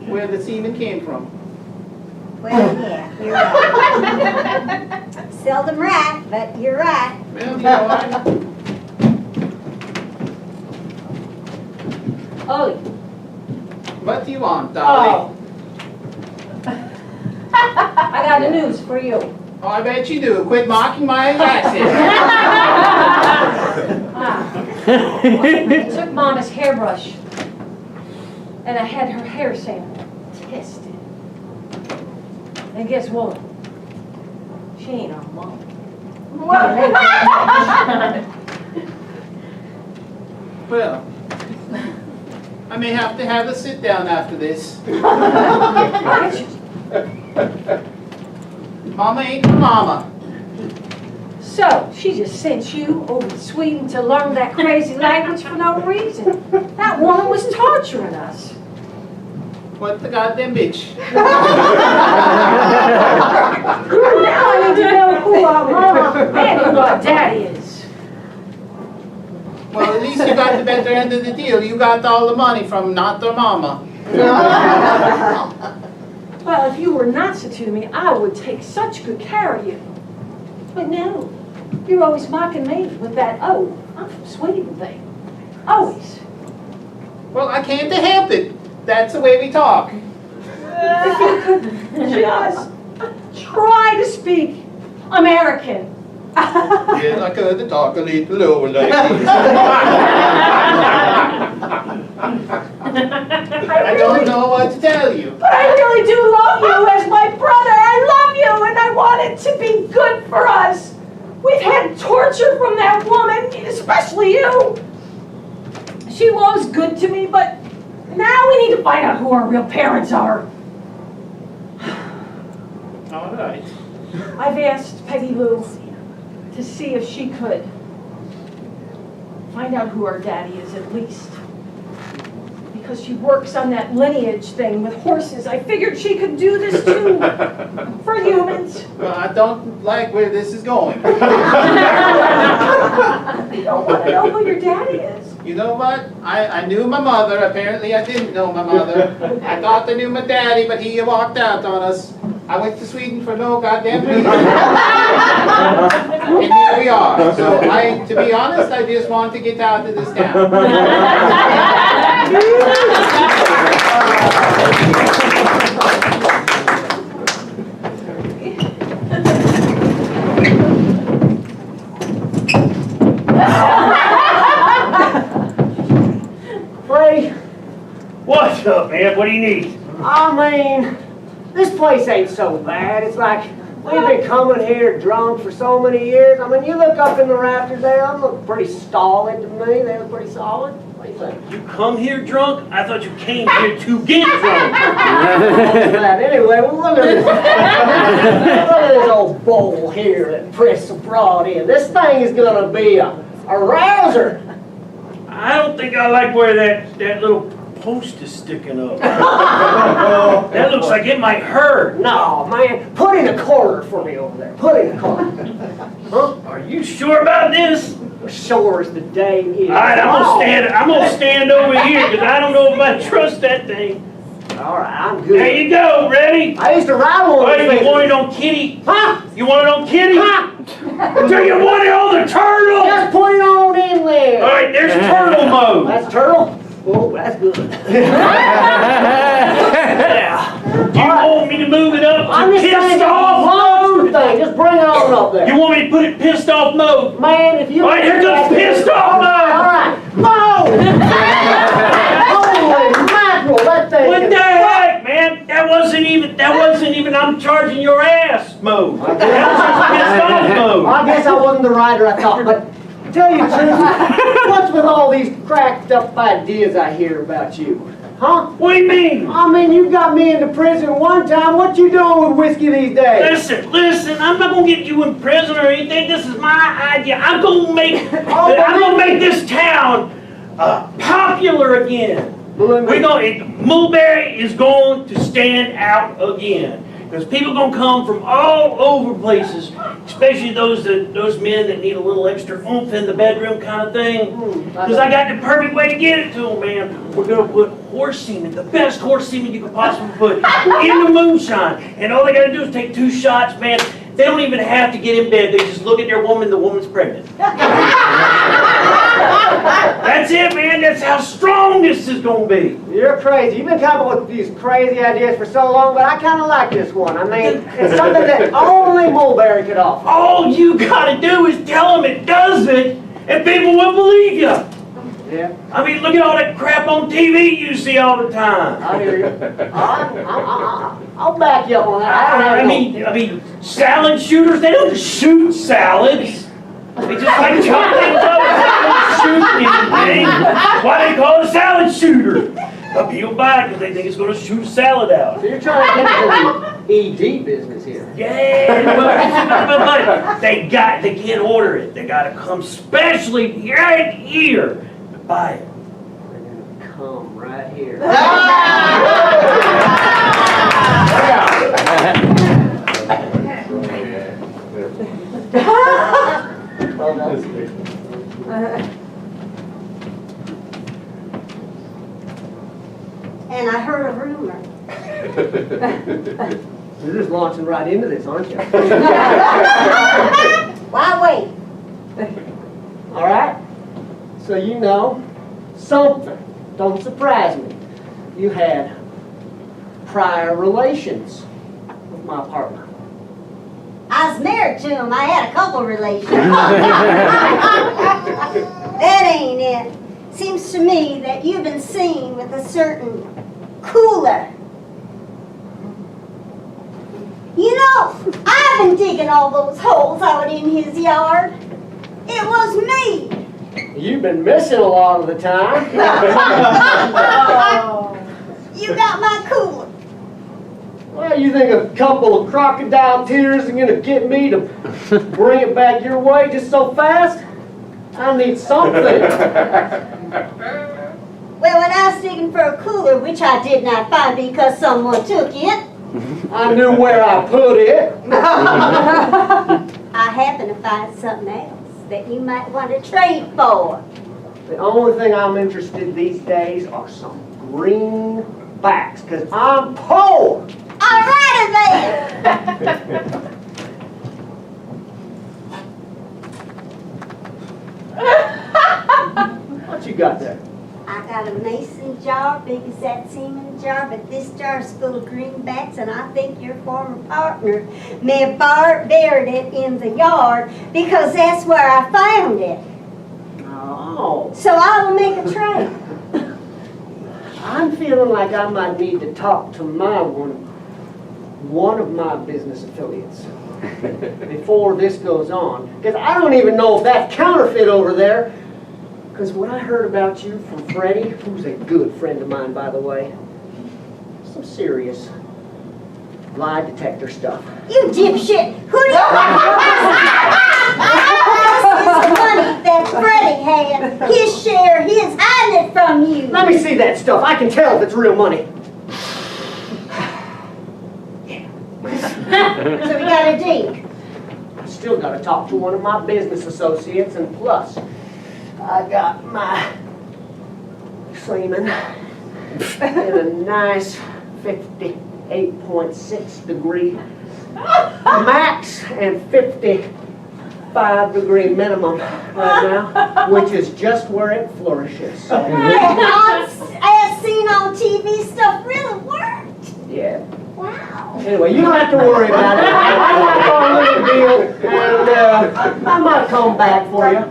where the semen came from. Well, yeah, you're right. Seldom right, but you're right. Well, you know, Ollie, what do you want, Dolly? I got the news for you. Oh, I bet you do. Quit mocking my accent. I took Mama's hairbrush and I had her hair sample tested. And guess what? She ain't our mom. Well, I may have to have a sit down after this. Mama ain't my mama. So, she just sent you over to Sweden to learn that crazy language for no reason. That woman was torturing us. What the goddamn bitch? Now I need to know who our mama and who our daddy is. Well, at least you got the better end of the deal. You got all the money from not their mama. Well, if you were Nazi to me, I would take such good care of you. But no, you're always mocking me with that, oh, I'm from Sweden thing. Always. Well, I can't help it. That's the way we talk. If you could just try to speak American. Yes, I could talk a little lower like this. I don't know what to tell you. But I really do love you as my brother. I love you and I want it to be good for us. We've had torture from that woman, especially you. She was good to me, but now we need to find out who our real parents are. All right. I've asked Peggy Lou to see if she could find out who our daddy is at least. Because she works on that lineage thing with horses. I figured she could do this too for humans. Well, I don't like where this is going. You don't want to know who your daddy is. You know what? I knew my mother. Apparently I didn't know my mother. I thought I knew my daddy, but he walked out on us. I went to Sweden for no goddamn reason. And here we are. So to be honest, I just want to get out of this town. Freddie, What's up, man? What do you need? I mean, this place ain't so bad. It's like we've been coming here drunk for so many years. I mean, you look up in the rafters there, they look pretty stolid to me. They look pretty solid. What do you think? You come here drunk? I thought you came here to get drunk. Anyway, well, look at this. Look at this old bowl here that Chris brought in. This thing is gonna be a rouser. I don't think I like where that little post is sticking up. That looks like it might hurt. No, man, put in a quarter for me over there. Put in a quarter. Huh? Are you sure about this? sure as the day is. All right, I'm gonna stand over here because I don't know if I trust that thing. All right, I'm There good. you go, ready? I used to ride one of Wait, these you want things. it on Kitty? Huh? You want it on Kitty? Huh? Do you want it on the turtle? Just put it on in there. All right, there's turtle mode. That's turtle? Oh, that's good. Yeah. You want me to move it up I'm to just saying, pissed the off mode? thing. Just bring it on up there. You want me to put it pissed off mode? Man, if you... All right, here comes pissed off All mode. right. Move! Holy mackerel, that thing What is- the heck, man? That wasn't even I'm charging your ass mode. That was just pissed off mode. I guess I wasn't the rider I thought, but tell you the truth, what's with all these cracked up ideas I hear about you? Huh? What do you mean? I mean, you got me into prison one time. What you doing with whiskey these days? Listen, I'm not gonna get you in prison or anything. This is my idea. I'm gonna make this town popular again. Mulberry is going to stand out again. Because people gonna come from all over places, especially those men that need a little extra oomph in the bedroom kind of thing. Because I got the perfect way to get it to them, man. We're gonna put horse semen, the best horse semen you could possibly put, in the moonshine. And all they gotta do is take 2 shots, man. They don't even have to get in bed. They just look at their woman, the woman's pregnant. That's it, man. That's how strong this is gonna be. You're crazy. You've been coming up with these crazy ideas for so long, but I kind of like this one. I mean, it's something that only Mulberry could offer. All you gotta do is tell them it does it, and people will believe you. Yeah, I mean, look at all that crap on TV you see all the time. I hear you. I'll back you up on that. I don't have I mean, salad shooters, they don't shoot salads. They just like chop things up. They don't shoot anything. Why they call it a salad shooter? But people buy it because they think it's going to shoot salad out. So you're trying to get into the ED business here. Yeah, but they can't order it. They got to come specially right here to buy it. They're gonna come right here. And I heard a rumor. You're just launching right into this, aren't you? Why wait? All right? So you know something. Don't surprise me. You had prior relations with my partner. I was married to him. I had a couple relations. That ain't it. Seems to me that you've been seen with a certain cooler. You know, I've been digging all those holes out in his yard. It was me. You've been missing a lot of the time. You got my cooler. Well, you think a couple of crocodile tears are gonna get me to bring it back your way just so fast? I need something. Well, when I was digging for a cooler, which I did not find because someone took it, I knew where I put it. I happened to find something else that you might want to trade for. The only thing I'm interested in these days are some greenbacks, because I'm poor. All right, then. What you got there? I got a mason jar, big as that semen jar, but this jar is full of greenbacks, and I think your former partner may have buried it in the yard because that's where I found it. Oh. So I will make a trade. I'm feeling like I might need to talk to one of my business affiliates before this goes on, because I don't even know if that's counterfeit over there. Because what I heard about you from Freddie, who's a good friend of mine, by the way, some serious lie detector stuff. You dipshit! Who do you This is the money that Freddie had. His share, he is hiding it from you. Let me see that stuff. I can tell if it's real money. So we got a deal. still gotta talk to one of my business associates, and plus, I got my semen in a nice 58.6 degree max and 55 degree minimum right now, which is just where it flourishes. So, As seen on TV, stuff really worked. yeah. Wow. Anyway, you don't have to worry about it. I like our little deal, and I might come back for you.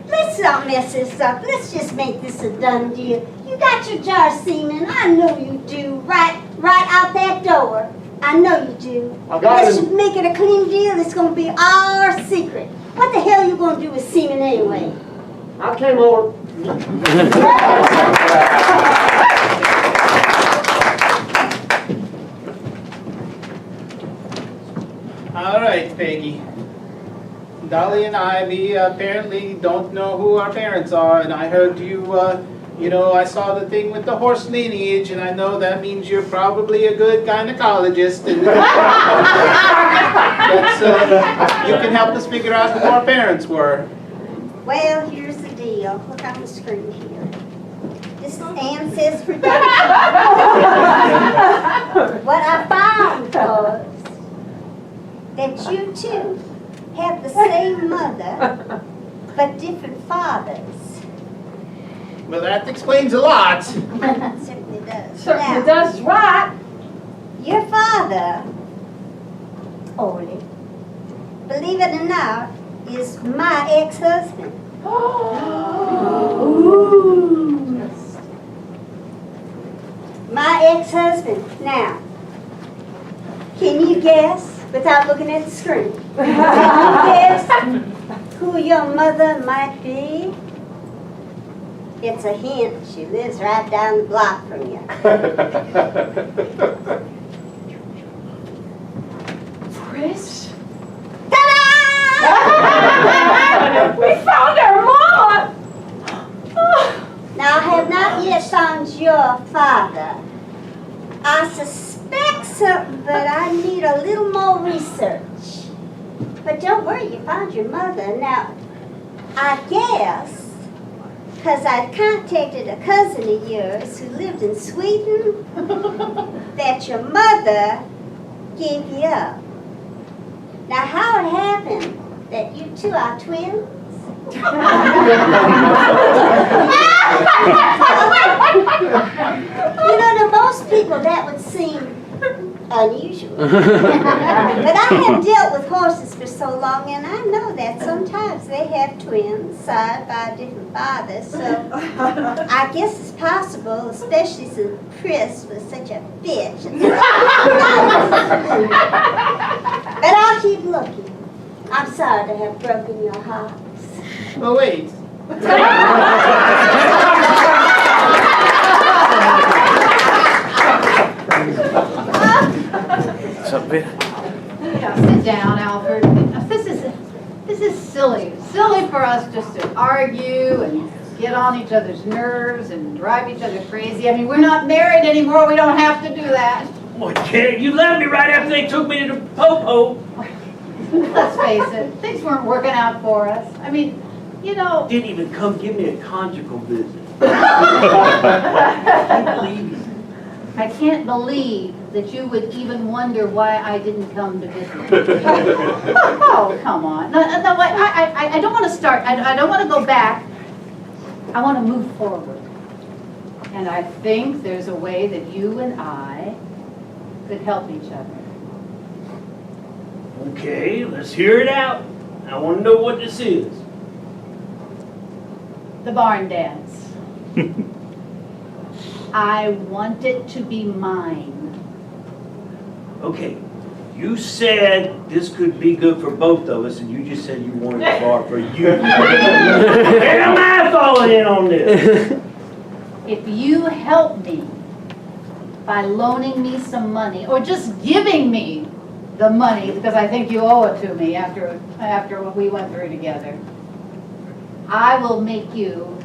Let's not mess this up. Let's just make this a done deal. You got your jar of semen. I know you do. Right out that door. I know you do. I got Let's it. just make it a clean deal. It's going to be our secret. What the hell are you going to do with semen anyway? I came over. All right, Peggy. Dolly and I, we apparently don't know who our parents are, and I heard you, I saw the thing with the horse lineage, and I know that means you're probably a good gynecologist, and you can help us figure out who our parents were. Well, here's the deal. Look on the screen here. This is ancestry. What I found was that you two have the same mother, but different fathers. Well, that explains a lot. Certainly does. Certainly Now, does right. your father, Ole, believe it or not, is my ex-husband. My ex-husband. Now, can you guess, without looking at the screen, can you guess who your mother might be? It's a hint. She lives right down the block from you. Chris? Ta-da! We found our mama! Now, I have not yet found your father. I suspect something, but I need a little more research. But don't worry, you found your mother. Now, I guess, because I'd contacted a cousin of yours who lived in Sweden, that your mother gave you up. Now, how it happened that you two are twins? You know, to most people that would seem unusual. But I have dealt with horses for so long, and I know that sometimes they have twins side by different fathers. So I guess it's possible, especially since Chris was such a bitch. But I'll keep looking. I'm sorry to have broken your hearts. Oh, wait. What's up, Peter? Sit down, Alfred. This is silly. Silly for us just to argue and get on each other's nerves and drive each other crazy. I mean, we're not married anymore. We don't have to do that. Boy, kid, you left me right after they took me to the po-po. Let's face it, things weren't working out for us. I mean, you know. Didn't even come give me a conjugal visit. I can't believe it. I can't believe that you would even wonder why I didn't come to visit. Oh, come on. No, I don't want to start. I don't want to go back. I want to move forward. And I think there's a way that you and I could help each other. Okay, let's hear it out. I want to know what this is. The barn dance. I want it to be mine. Okay, you said this could be good for both of us, and you just said you wanted a bar for you. Where am I falling in on this? If you help me by loaning me some money, or just giving me the money, because I think you owe it to me after what we went through together, I will make you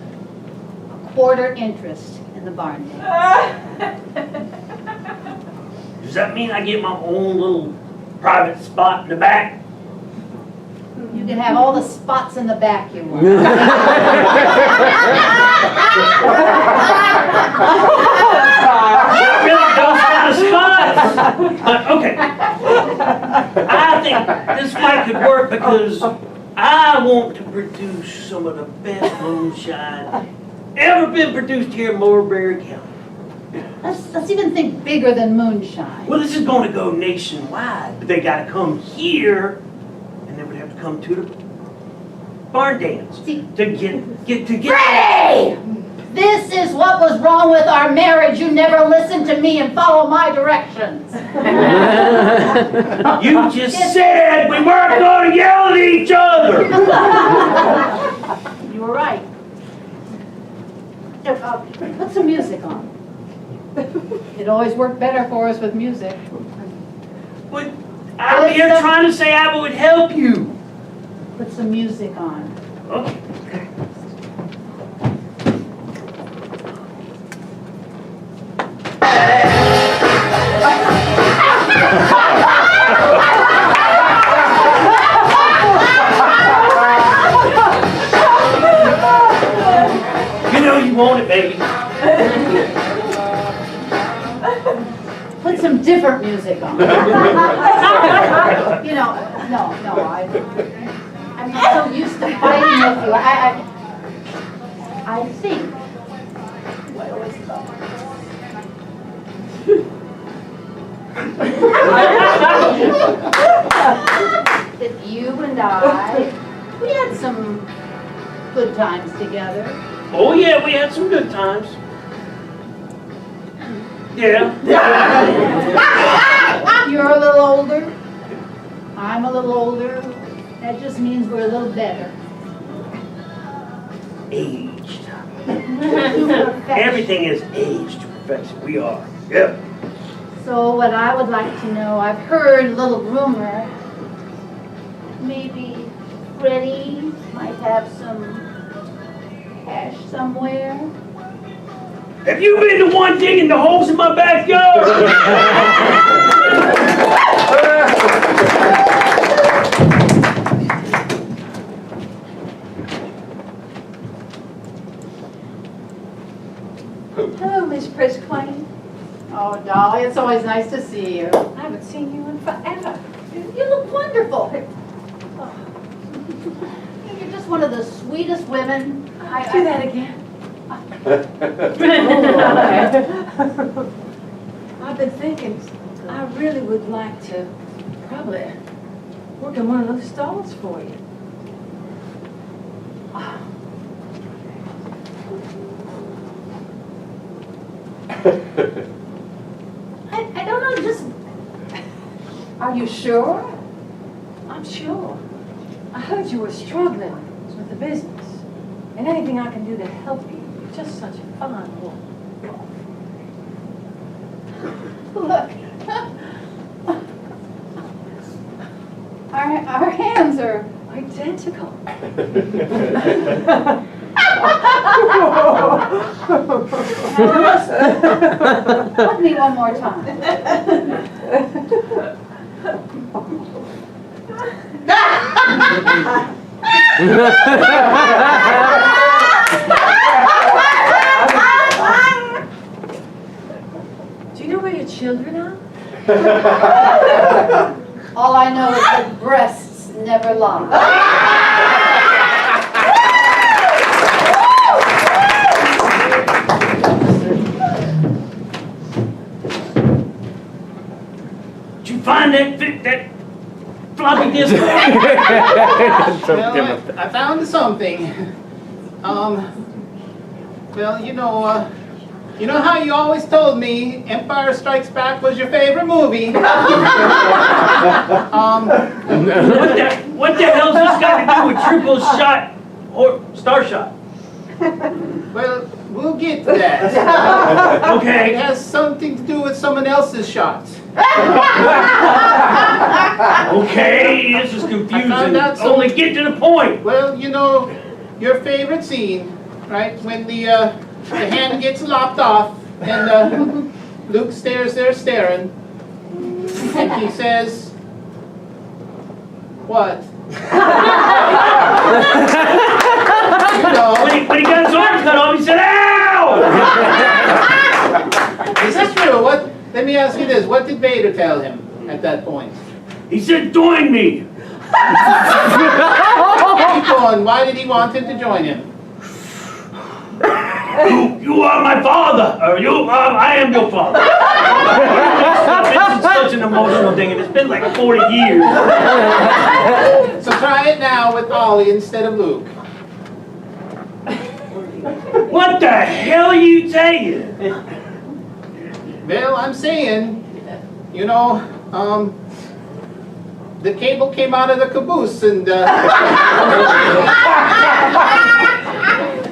a quarter interest in the barn dance. Does that mean I get my own little private spot in the back? You can have all the spots in the back you want. Not really those kind of spots. Okay. I think this might could work because I want to produce some of the best moonshine ever been produced here in Mulberry County. Let's even think bigger than moonshine. Well, this is going to go nationwide, but they got to come here, and they would have to come to the barn dance See, to get. Freddie! This is what was wrong with our marriage. You never listened to me and follow my directions. You just said we weren't going to yell at each other. You were right. Put some music on. It always worked better for us with music. But I'm here trying to say I would help you. Put some music on. Okay. You know you want it, baby. Put some different music on. You know, no, I'm so used to fighting with you. I think. That you and I, we had some good times together. Oh yeah, we had some good times. Yeah. You're a little older. I'm a little older. That just means we're a little better. Aged. Perfection. Everything is aged to perfection. We are. Yep. So what I would like to know, I've heard a little rumor, maybe Freddie might have some cash somewhere. Have you been the one digging the holes in my backyard? Hello, Miss Prisclain. Oh, Dolly, it's always nice to see you. I haven't seen you in forever. You look wonderful. You're just one of the sweetest women. Do that again. I've been thinking, I really would like to probably work in one of those stalls for you. I don't know, just, are you sure? I'm sure. I heard you were struggling with the business. And anything I can do to help you. You're just such a fine woman. Look. Our hands are identical. Put me one more time. Do you know where your children are? All I know is that breasts never lie. Did you find that floppy disk? Well, I found something. Well, you know how you always told me Empire Strikes Back was your favorite movie? What the hell's this got to do with triple shot or star shot? Well, we'll get to that. It Okay. has something to do with someone else's shots. Okay, this is confusing. found out some- Only get to the point. Well, you know, your favorite scene, right? When the hand gets lopped off and Luke stares there staring. And he says, what? You know, When he got his arm cut off, he said, ow! Is this true? What, let me ask you this, what did Vader tell him at that point? He said, join me. Keep going, why did he want him to join him? You are my father, or I am your father. It's such an emotional thing, and it's been like 40 years. So try it now with Ollie instead of Luke. What the hell are you saying? Well, I'm saying, you know, the cable came out of the caboose and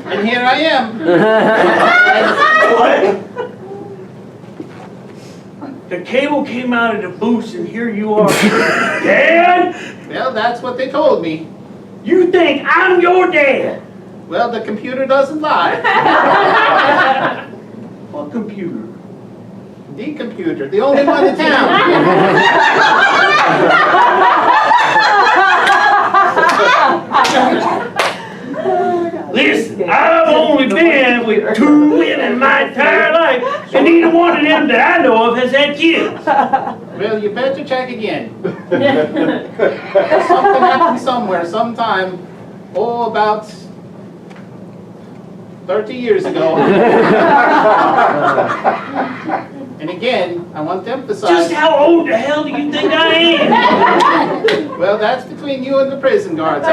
and here I am. What? The cable came out of the booth, and here you are. Dad? Well, that's what they told me. You think I'm your dad? Well, the computer doesn't lie. What computer? The computer, the only one in town. Listen, I've only been with 2 women my entire life, and neither one of them that I know of has had kids. Well, you better check again. Something happened somewhere, sometime, about 30 years ago. And again, I want to emphasize. Just how old the hell do you think I am? Well, that's between you and the prison guards.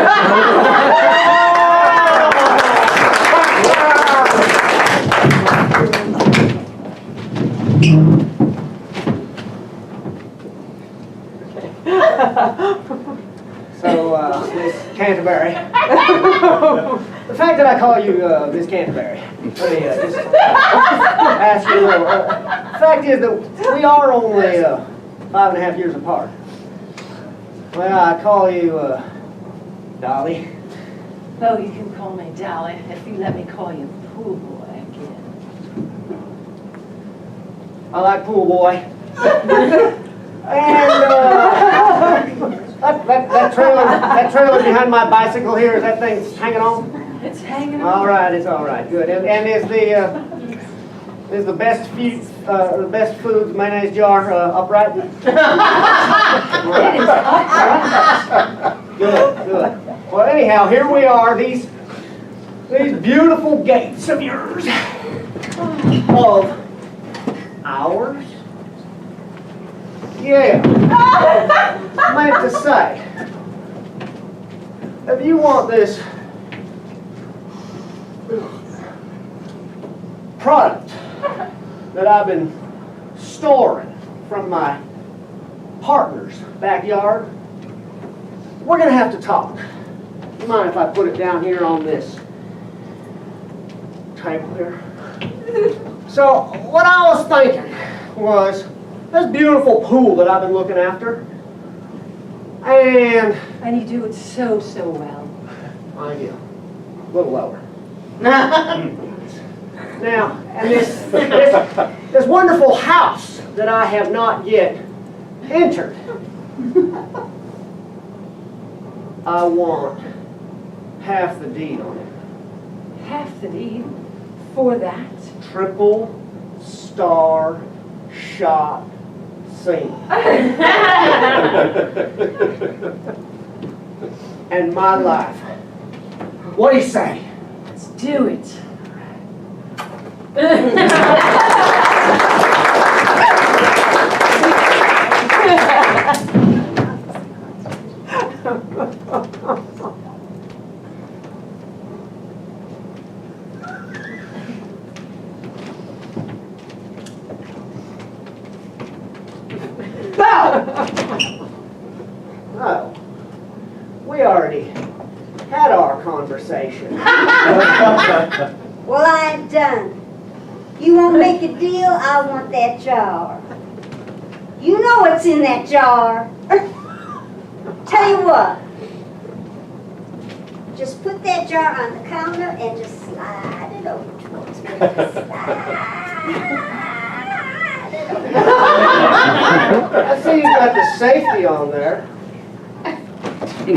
So, Miss Canterbury. The fact that I call you Miss Canterbury, let me just ask you a little. The fact is that we are only 5.5 years apart. Well, I call you Dolly. Oh, you can call me Dolly if you let me call you Pool Boy again. I like Pool Boy. And that trailer behind my bicycle here, is that thing hanging on? It's hanging on. All right, it's all right, good. And is the best foods mayonnaise jar upright? It is upright. Good. Well, anyhow, here we are. These beautiful gates of yours, of ours. Yeah. I meant to say, if you want this product that I've been storing from my partner's backyard, we're going to have to talk. You mind if I put it down here on this table here? So, what I was thinking was this beautiful pool that I've been looking after. And you do it so well. I do. A little lower. Now, and this wonderful house that I have not yet entered, I want half the deed on it. Half the deed for that. Triple star shot scene. And my life. What do you say? Let's do it. Oh, we already had our conversation. Well, I ain't done. You won't make a deal, I want that jar. You know what's in that jar. Tell you what. Just put that jar on the counter and just slide it over towards me. Slide it over. I see you got the safety on there. I'm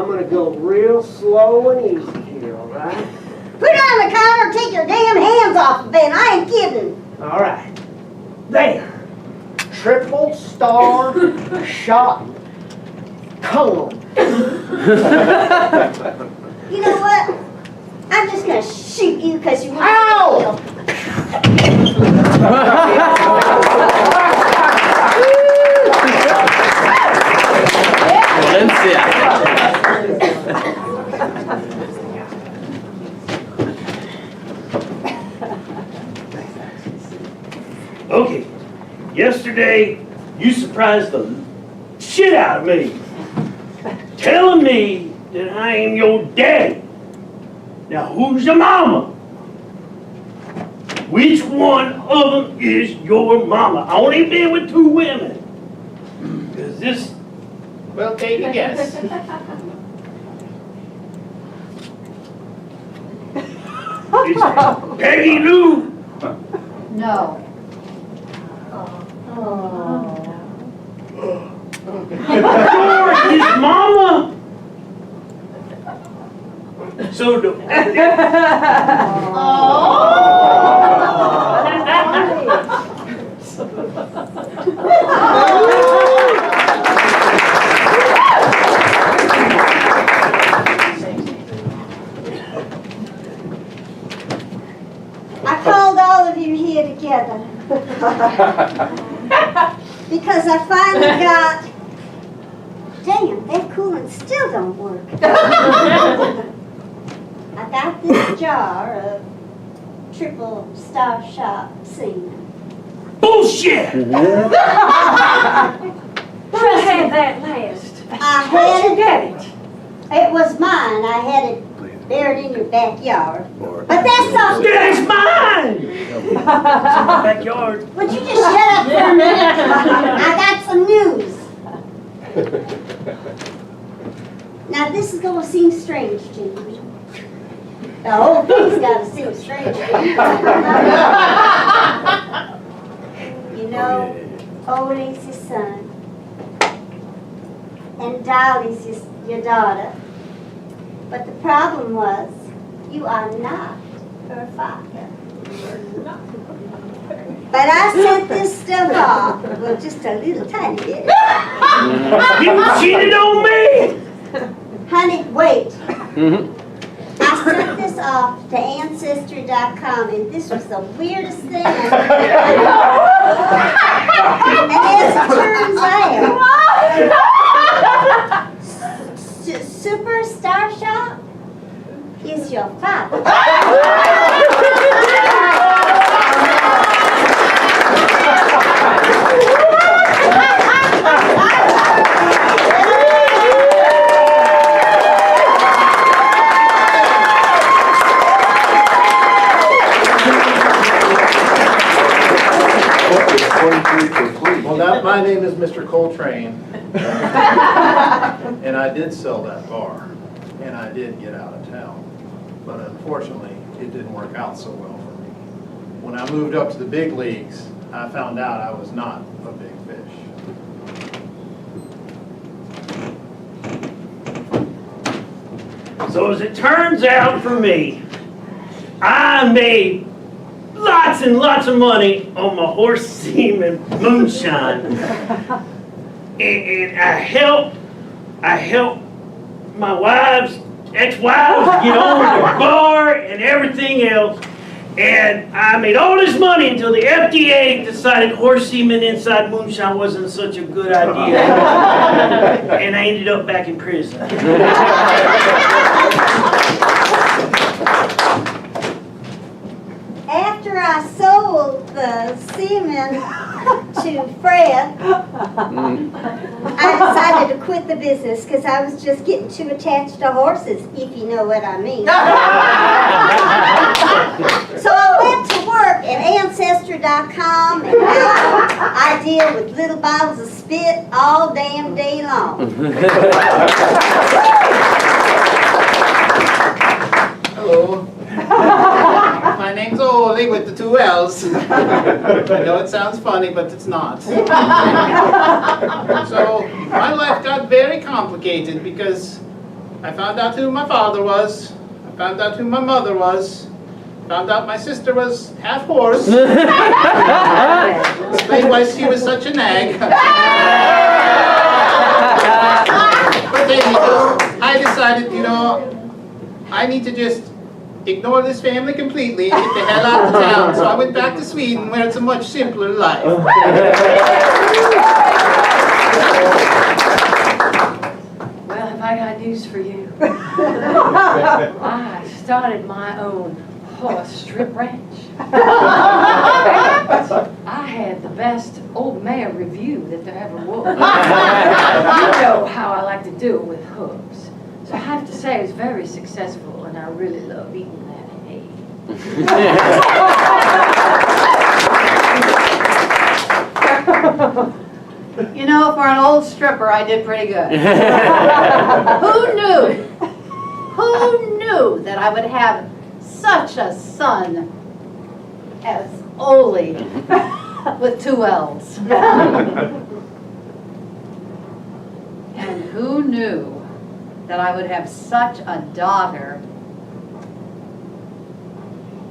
gonna go real slow and easy here, all right? Put it on the counter, take your damn hands off of it. I ain't kidding. All right. There. Triple star shot cone. You know what? I'm just gonna shoot you because you want Ow! Valencia. Okay, yesterday you surprised the shit out of me, telling me that I am your daddy. Now who's your mama? Which one of them is your mama? I only been with 2 women. Cause this, Well, take a guess. is Peggy Lou. No. You're his mama. So the I called all of you here together because I finally got, damn, that coolant still don't work. I got this jar of triple star shot semen. bullshit. Where had that last? I Where'd you had get it? it was mine. I had it buried in your backyard. But that's all. That is mine. It's in my backyard. Would you just shut up for a minute? I got some news. Now this is gonna seem strange to you. The whole thing's gotta seem strange to you. You know, Owen's his son, and Dolly's your daughter. But the problem was, you are not her father. But I sent this stuff off, well, just a little tiny bit. You cheated on me. Honey, wait. I sent this off to Ancestry.com, and this was the weirdest thing And as it turns out, Super Star Shop is your father. Well, my name is Mr. Coltrane, and I did sell that bar, and I did get out of town, but unfortunately, it didn't work out so well for me. When I moved up to the big leagues, I found out I was not a big fish. So as it turns out for me, I made lots and lots of money on my horse semen moonshine. And I helped my ex-wives get on with the bar and everything else. And I made all this money until the FDA decided horse semen inside moonshine wasn't such a good idea. And I ended up back in prison. After I sold the semen to Fred, I decided to quit the business because I was just getting too attached to horses, if you know what I mean. So I went to work at Ancestry.com, and now I deal with little bottles of spit all damn day long. Hello. My name's Ole. family with the two L's. I know it sounds funny, but it's not. So my life got very complicated because I found out who my father was, I found out who my mother was, found out my sister was half horse. Explained why she was such a nag. But anyhow, I decided, I need to just ignore this family completely and get the hell out of town. So I went back to Sweden where it's a much simpler life. Well, have I got news for you? I started my own horse strip ranch. I had the best old mare review that there ever was. You know how I like to do it with hooves. So I have to say it's very successful, and I really love eating that hay. For an old stripper, I did pretty good. Who knew that I would have such a son as Ole with two L's? And who knew that I would have such a daughter?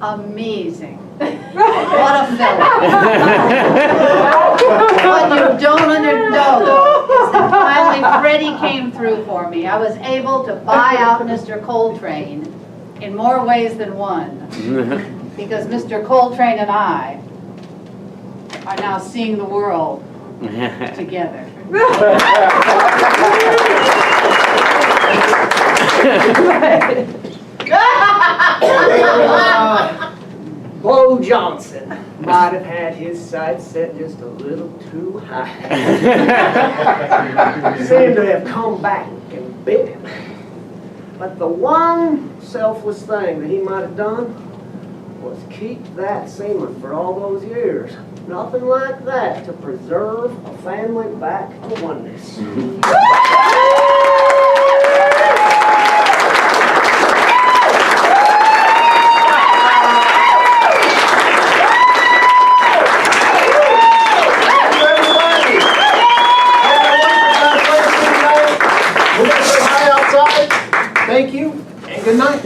Amazing. What a film. What you don't know is that finally Freddie came through for me. I was able to buy out Mr. Coltrane in more ways than one. Because Mr. Coltrane and I are now seeing the world together. Bo Johnson might have had his sights set just a little too high. Seemed to have come back and bit him. But the one selfless thing that he might have done was keep that semen for all those years. Nothing like that to preserve a family back to oneness. Thank you, and good night.